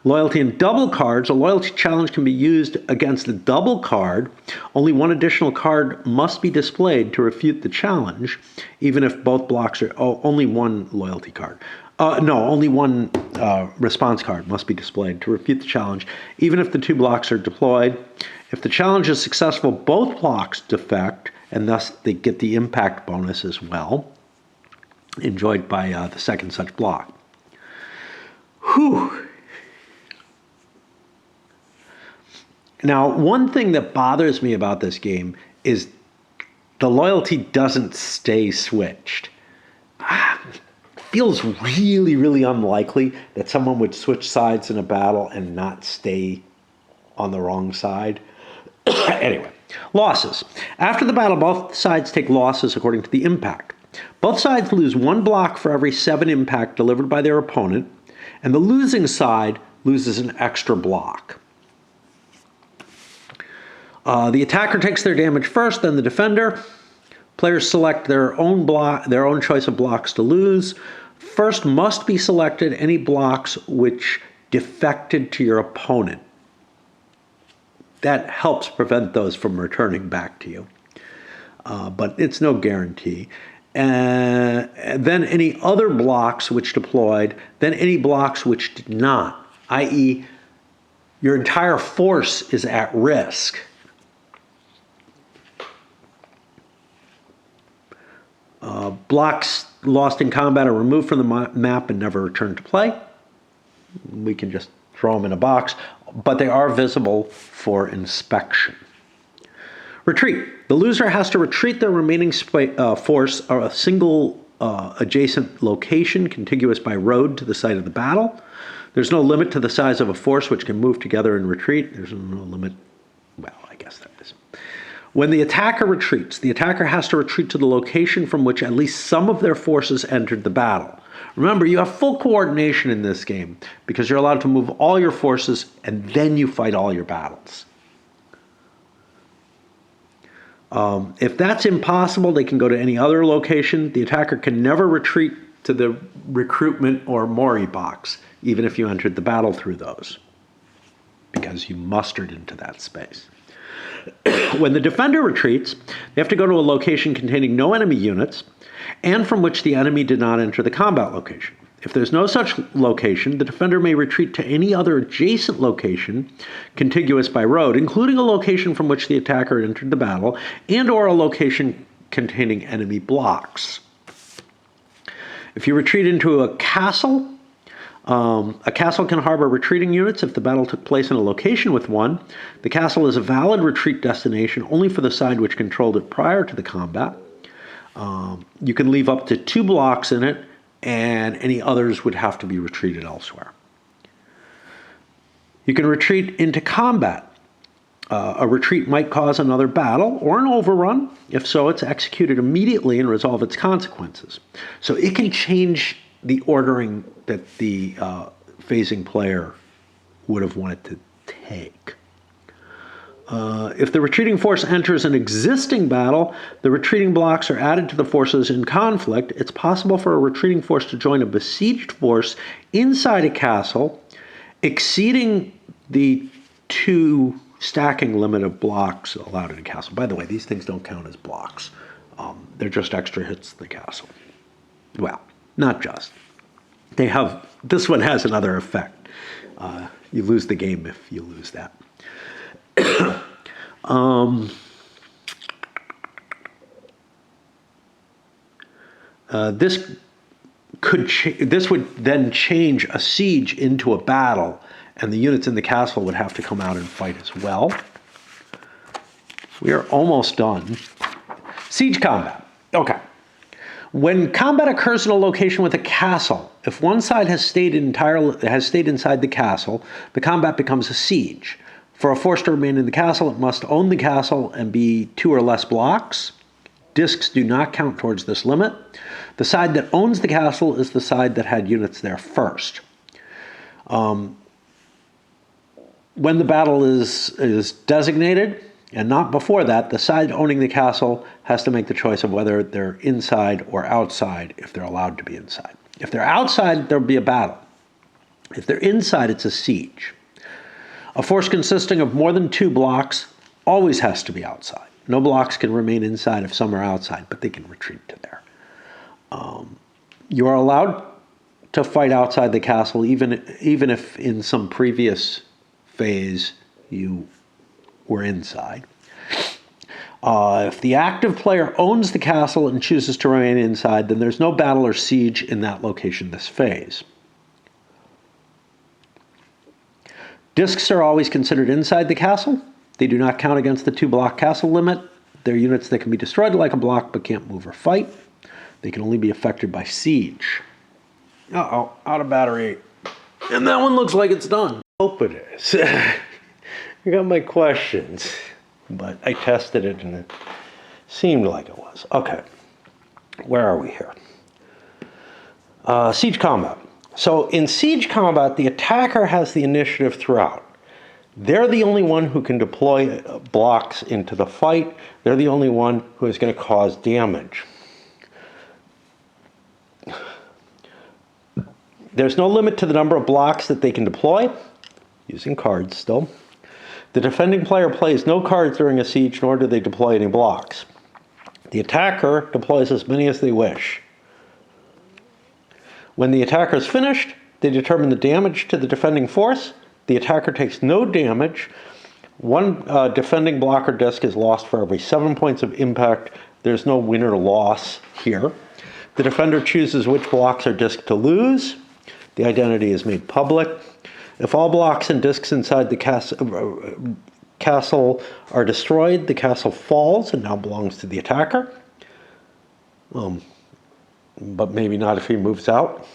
Loyalty and double cards. A loyalty challenge can be used against a double card. Only one additional card must be displayed to refute the challenge, even if both blocks are... only one loyalty card. Only one response card must be displayed to refute the challenge, even if the 2 blocks are deployed. If the challenge is successful, both blocks defect, and thus they get the impact bonus as well, enjoyed by the second such block. Whew. Now, one thing that bothers me about this game is the loyalty doesn't stay switched. Feels really, really unlikely that someone would switch sides in a battle and not stay on the wrong side. Anyway, losses. After the battle, both sides take losses according to the impact. Both sides lose 1 block for every 7 impact delivered by their opponent, and the losing side loses an extra block. The attacker takes their damage first, then the defender. Players select their own choice of blocks to lose. First must be selected any blocks which defected to your opponent. That helps prevent those from returning back to you, but it's no guarantee. And then any other blocks which deployed, then any blocks which did not, i.e., your entire force is at risk. Blocks lost in combat are removed from the map and never returned to play. We can just throw them in a box, but they are visible for inspection. Retreat. The loser has to retreat their remaining force or a single adjacent location contiguous by road to the site of the battle. There's no limit to the size of a force which can move together and retreat. There's no limit. Well, I guess there is. When the attacker retreats, the attacker has to retreat to the location from which at least some of their forces entered the battle. Remember, you have full coordination in this game because you're allowed to move all your forces and then you fight all your battles. If that's impossible, they can go to any other location. The attacker can never retreat to the recruitment or Mori box, even if you entered the battle through those, because you mustered into that space. When the defender retreats, they have to go to a location containing no enemy units and from which the enemy did not enter the combat location. If there's no such location, the defender may retreat to any other adjacent location contiguous by road, including a location from which the attacker entered the battle and or a location containing enemy blocks. If you retreat into a castle can harbor retreating units if the battle took place in a location with one. The castle is a valid retreat destination only for the side which controlled it prior to the combat. You can leave up to 2 blocks in it, and any others would have to be retreated elsewhere. You can retreat into combat. A retreat might cause another battle or an overrun. If so, it's executed immediately and resolve its consequences. So it can change the ordering that the phasing player would have wanted take. If the retreating force enters an existing battle, the retreating blocks are added to the forces in conflict. It's possible for a retreating force to join a besieged force inside a castle, exceeding the 2 stacking limit of blocks allowed in a castle. By the way, these things don't count as blocks. They're just extra hits to the castle. Well, not just. This one has another effect. You lose the game if you lose that. This would then change a siege into a battle, and the units in the castle would have to come out and fight as well. We are almost done. Siege combat. Okay. When combat occurs in a location with a castle, if one side has stayed inside the castle, the combat becomes a siege. For a force to remain in the castle, it must own the castle and be 2 or less blocks. Discs do not count towards this limit. The side that owns the castle is the side that had units there first. When the battle is designated, and not before that, the side owning the castle has to make the choice of whether they're inside or outside if they're allowed to be inside. If they're outside, there'll be a battle. If they're inside, it's a siege. A force consisting of more than 2 blocks always has to be outside. No blocks can remain inside if some are outside, but they can retreat to there. You are allowed to fight outside the castle, even if in some previous phase you were inside. If the active player owns the castle and chooses to remain inside, then there's no battle or siege in that location this phase. Discs are always considered inside the castle. They do not count against the 2-block castle limit. They're units that can be destroyed like a block but can't move or fight. They can only be affected by siege. Uh-oh, out of battery. And that one looks like it's done. Hope it is. I got my questions, but I tested it and it seemed like it was. Okay, where are we here? Siege combat. So in siege combat, the attacker has the initiative throughout. They're the only one who can deploy blocks into the fight. They're the only one who is going to cause damage. There's no limit to the number of blocks that they can deploy, using cards still. The defending player plays no cards during a siege, nor do they deploy any blocks. The attacker deploys as many as they wish. When the attacker is finished, they determine the damage to the defending force. The attacker takes no damage. 1 defending block or disc is lost for every 7 points of impact. There's no win or loss here. The defender chooses which blocks or disc to lose. The identity is made public. If all blocks and discs inside the castle are destroyed, the castle falls and now belongs to the attacker. But maybe not if he moves out.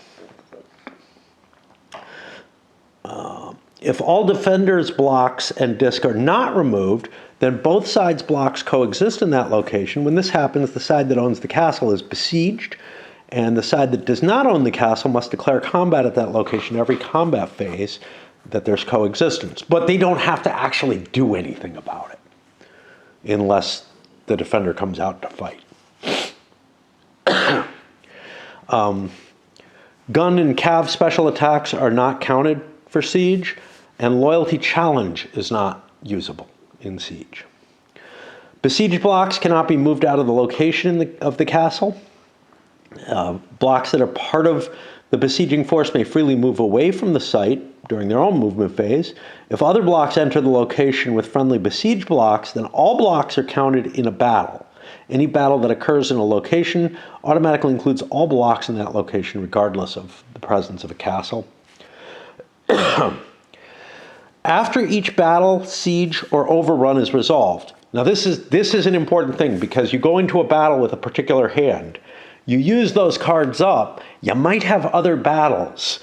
If all defenders' blocks and disc are not removed, then both sides' blocks coexist in that location. When this happens, the side that owns the castle is besieged, and the side that does not own the castle must declare combat at that location every combat phase that there's coexistence. But they don't have to actually do anything about it unless the defender comes out to fight. Gun and cav special attacks are not counted for siege, and loyalty challenge is not usable in siege. Besieged blocks cannot be moved out of the location of the castle. Blocks that are part of the besieging force may freely move away from the site during their own movement phase. If other blocks enter the location with friendly besieged blocks, then all blocks are counted in a battle. Any battle that occurs in a location automatically includes all blocks in that location, regardless of the presence of a castle. After each battle, siege, or overrun is resolved. Now this is an important thing, because you go into a battle with a particular hand. You use those cards up, you might have other battles.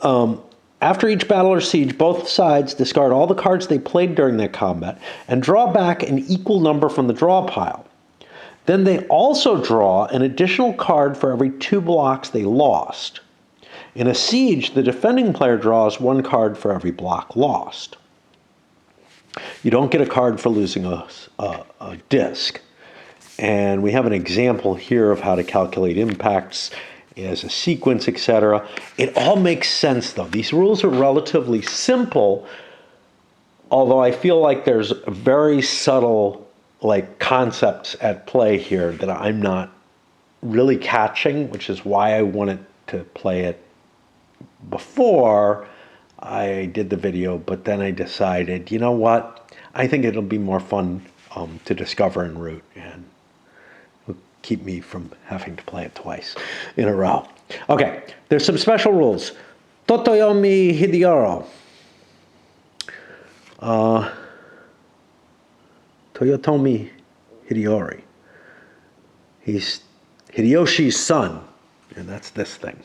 After each battle or siege, both sides discard all the cards they played during that combat and draw back an equal number from the draw pile. Then they also draw an additional card for every 2 blocks they lost. In a siege, the defending player draws 1 card for every block lost. You don't get a card for losing a disc. And we have an example here of how to calculate impacts as a sequence, etc. It all makes sense, though. These rules are relatively simple, although I feel like there's very subtle concepts at play here that I'm not really catching, which is why I wanted to play it before I did the video, but then I decided, you know what? I think it'll be more fun to discover en route, and will keep me from having to play it twice in a row. Okay, there's some special rules. Totoyomi Hideoro. Toyotomi Hideori. He's Hideyoshi's son, and that's this thing.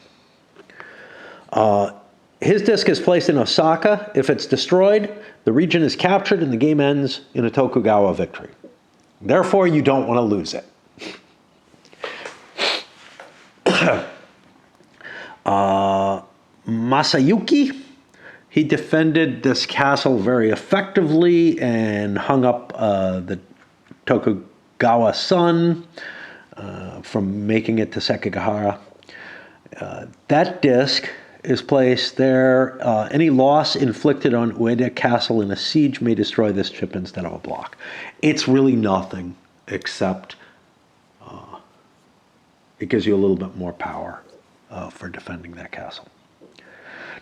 His disc is placed in Osaka. If it's destroyed, the region is captured and the game ends in a Tokugawa victory. Therefore, you don't want to lose it. Masayuki, he defended this castle very effectively and hung up the Tokugawa son from making it to Sekigahara. That disc is placed there. Any loss inflicted on Ueda Castle in a siege may destroy this chip instead of a block. It's really nothing except it gives you a little bit more power for defending that castle.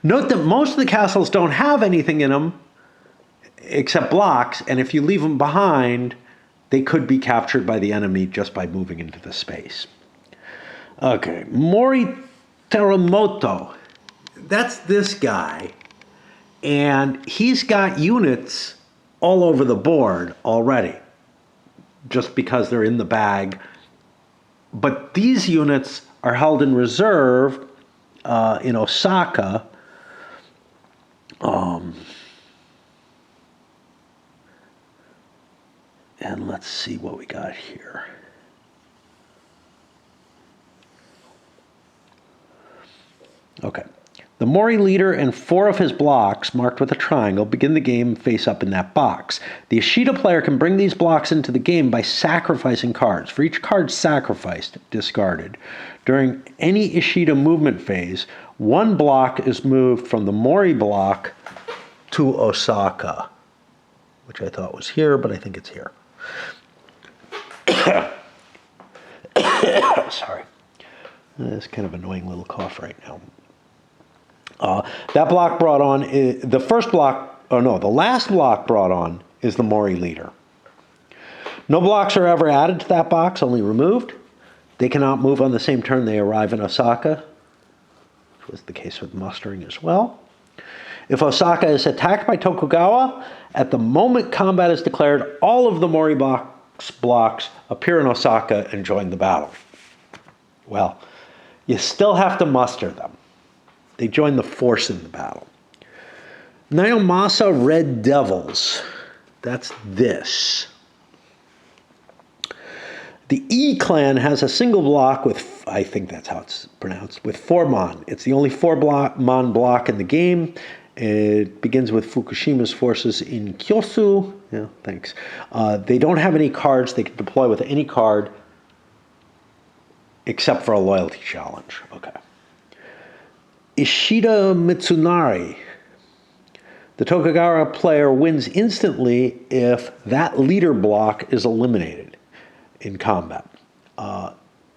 Note that most of the castles don't have anything in them except blocks, and if you leave them behind, they could be captured by the enemy just by moving into the space. Okay, Mori Teramoto. That's this guy, and he's got units all over the board already, just because they're in the bag. But these units are held in reserve in Osaka. And let's see what we got here. Okay. The Mori leader and 4 of his blocks, marked with a triangle, begin the game face up in that box. The Ishida player can bring these blocks into the game by sacrificing cards. For each card sacrificed, discarded, during any Ishida movement phase, 1 block is moved from the Mori block to Osaka, which I thought was here, but I think it's here. Sorry. It's kind of an annoying little cough right now. That block brought on, the last block brought on is the Mori leader. No blocks are ever added to that box, only removed. They cannot move on the same turn they arrive in Osaka, which was the case with mustering as well. If Osaka is attacked by Tokugawa, at the moment combat is declared, all of the Mori blocks appear in Osaka and join the battle. Well, you still have to muster them. They join the force in the battle. Naomasa Red Devils. That's this. The E clan has a single block with, I think that's how it's pronounced, with 4 mon. It's the only 4 mon block in the game. It begins with Fukushima's forces in Kyosu. Yeah, thanks. They don't have any cards. They can deploy with any card except for a loyalty challenge. Okay. Ishida Mitsunari. The Tokugawa player wins instantly if that leader block is eliminated in combat.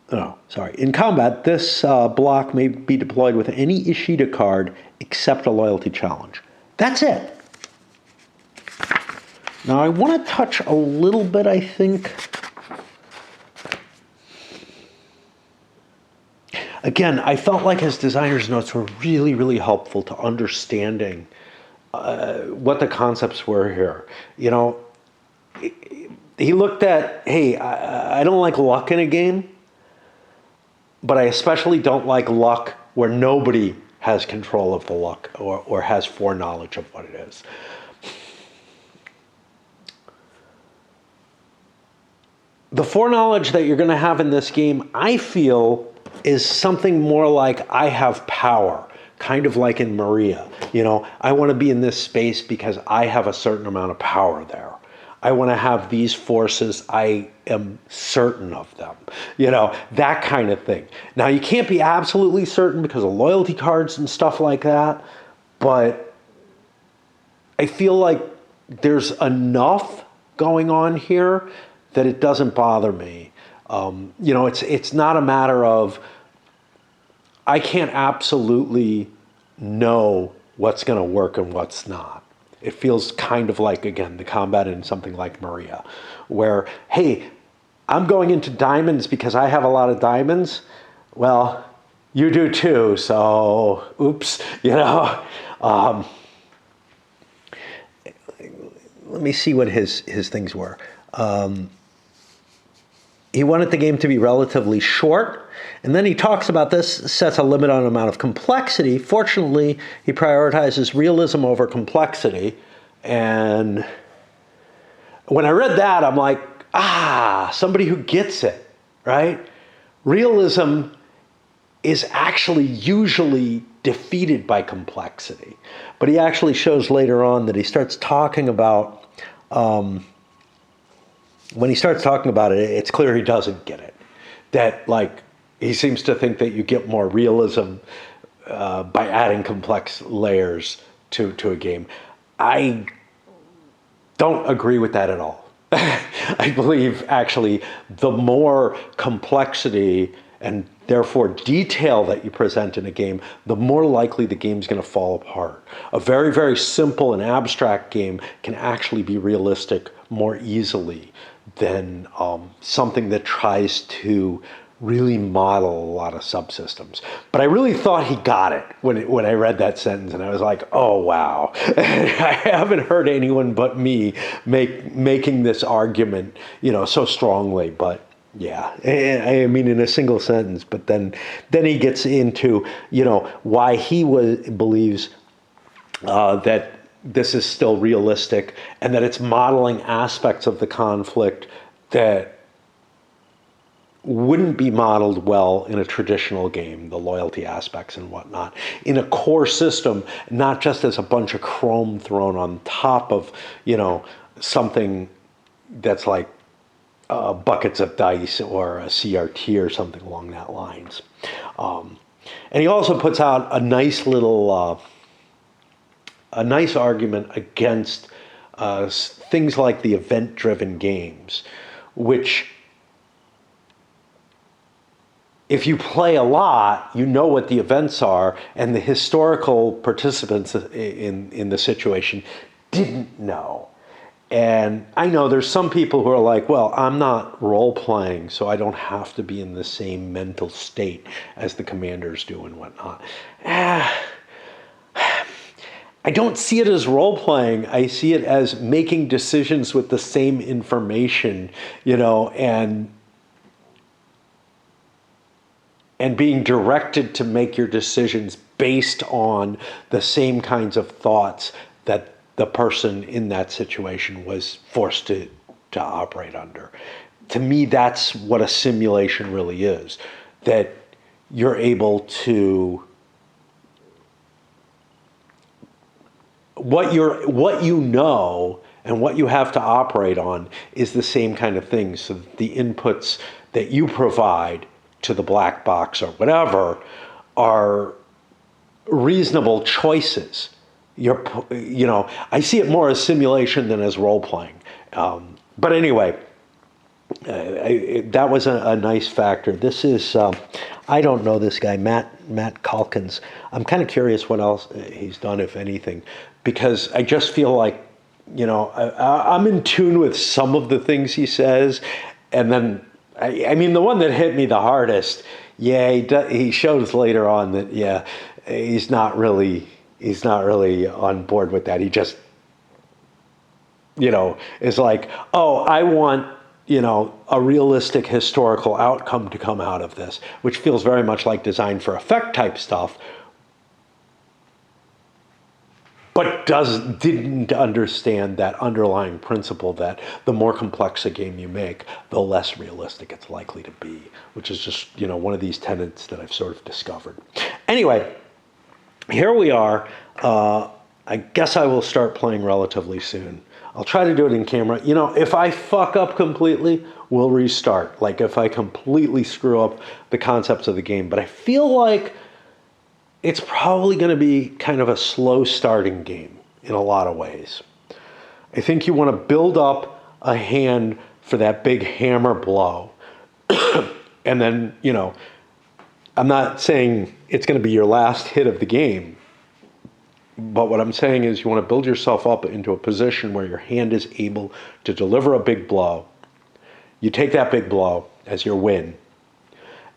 In combat, this block may be deployed with any Ishida card except a loyalty challenge. That's it. Now I want to touch a little bit, I think. Again, I felt like his designer's notes were really, really helpful to understanding what the concepts were here. You know, he looked at, hey, I don't like luck in a game, but I especially don't like luck where nobody has control of the luck or has foreknowledge of what it is. The foreknowledge that you're going to have in this game, I feel, is something more like I have power. kind of like in Maria. I want to be in this space because I have a certain amount of power there. I want to have these forces. I am certain of them. That kind of thing. Now, you can't be absolutely certain because of loyalty cards and stuff like that, but I feel like there's enough going on here that it doesn't bother me. It's not a matter of I can't absolutely know what's going to work and what's not. It feels kind of like, again, the combat in something like Maria, where, hey, I'm going into diamonds because I have a lot of diamonds. Well, you do too, so oops, Let me see what his things were. He wanted the game to be relatively short. And then he talks about this, sets a limit on amount of complexity. Fortunately, he prioritizes realism over complexity. And when I read that, I'm like, somebody who gets it, right? Realism is actually usually defeated by complexity. But he actually shows later on that he starts talking about, when he starts talking about it, it's clear he doesn't get it. That, he seems to think that you get more realism by adding complex layers to a game. I don't agree with that at all. I believe, actually, the more complexity and therefore detail that you present in a game, the more likely the game's going to fall apart. A very, very simple and abstract game can actually be realistic more easily than something that tries to really model a lot of subsystems. But I really thought he got it when I read that sentence, and I was like, oh, wow. I haven't heard anyone but me making this argument, so strongly, but yeah, I mean, in a single sentence. But then he gets into, why he believes that this is still realistic and that it's modeling aspects of the conflict that wouldn't be modeled well in a traditional game, the loyalty aspects and whatnot, in a core system, not just as a bunch of chrome thrown on top of, something that's like buckets of dice or a CRT or something along that lines. And he also puts out a nice little, a nice argument against things like the event-driven games, which, if you play a lot, you know what the events are, and the historical participants in the situation didn't know. And I know there's some people who are like, well, I'm not role-playing, so I don't have to be in the same mental state as the commanders do and whatnot. I don't see it as role-playing. I see it as making decisions with the same information, and being directed to make your decisions based on the same kinds of thoughts that the person in that situation was forced to operate under. To me, that's what a simulation really is, that you're able to, what you know and what you have to operate on is the same kind of thing, so that the inputs that you provide to the black box or whatever are reasonable choices. I see it more as simulation than as role-playing. But anyway, that was a nice factor. This is, I don't know this guy, Matt Calkins. I'm kind of curious what else he's done, if anything, because I just feel like, I'm in tune with some of the things he says, and then, I mean, the one that hit me the hardest, he shows later on that, he's not really on board with that. He just, is like, oh, I want, a realistic historical outcome to come out of this, which feels very much like design for effect type stuff, but didn't understand that underlying principle that the more complex a game you make, the less realistic it's likely to be, which is just, one of these tenets that I've sort of discovered. Anyway, here we are. I guess I will start playing relatively soon. I'll try to do it in camera. You know, if I fuck up completely, we'll restart. Like if I completely screw up the concepts of the game. But I feel like it's probably going to be kind of a slow starting game in a lot of ways. I think you want to build up a hand for that big hammer blow. And then, you know, I'm not saying it's going to be your last hit of the game. But what I'm saying is you want to build yourself up into a position where your hand is able to deliver a big blow. You take that big blow as your win.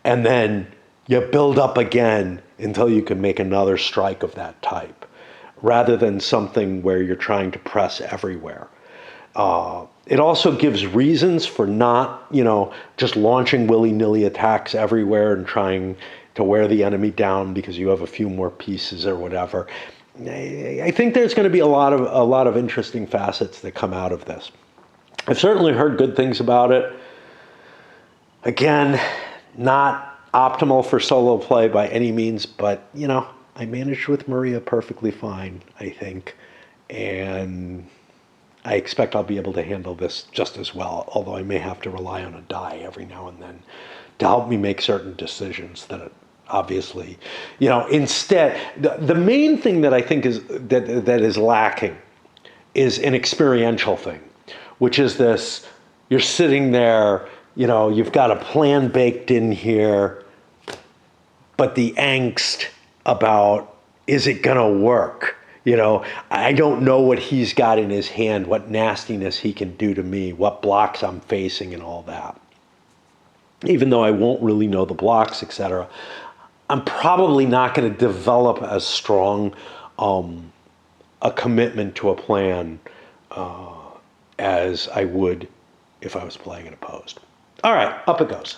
And then you build up again until you can make another strike of that type, rather than something where you're trying to press everywhere. It also gives reasons for not, you know, just launching willy-nilly attacks everywhere and trying to wear the enemy down because you have a few more pieces or whatever. I think there's going to be a lot of interesting facets that come out of this. I've certainly heard good things about it. Again, not optimal for solo play by any means, but, you know, I managed with Maria perfectly fine, I think. And I expect I'll be able to handle this just as well, although I may have to rely on a die every now and then to help me make certain decisions that obviously, you know, instead, the main thing that I think is that is lacking is an experiential thing, which is this: you're sitting there, you know, you've got a plan baked in here, but the angst about, is it gonna work? You know, I don't know what he's got in his hand, what nastiness he can do to me, what blocks I'm facing and all that. Even though I won't really know the blocks, etc., I'm probably not going to develop as strong a commitment to a plan as I would if I was playing it opposed. All right, up it goes.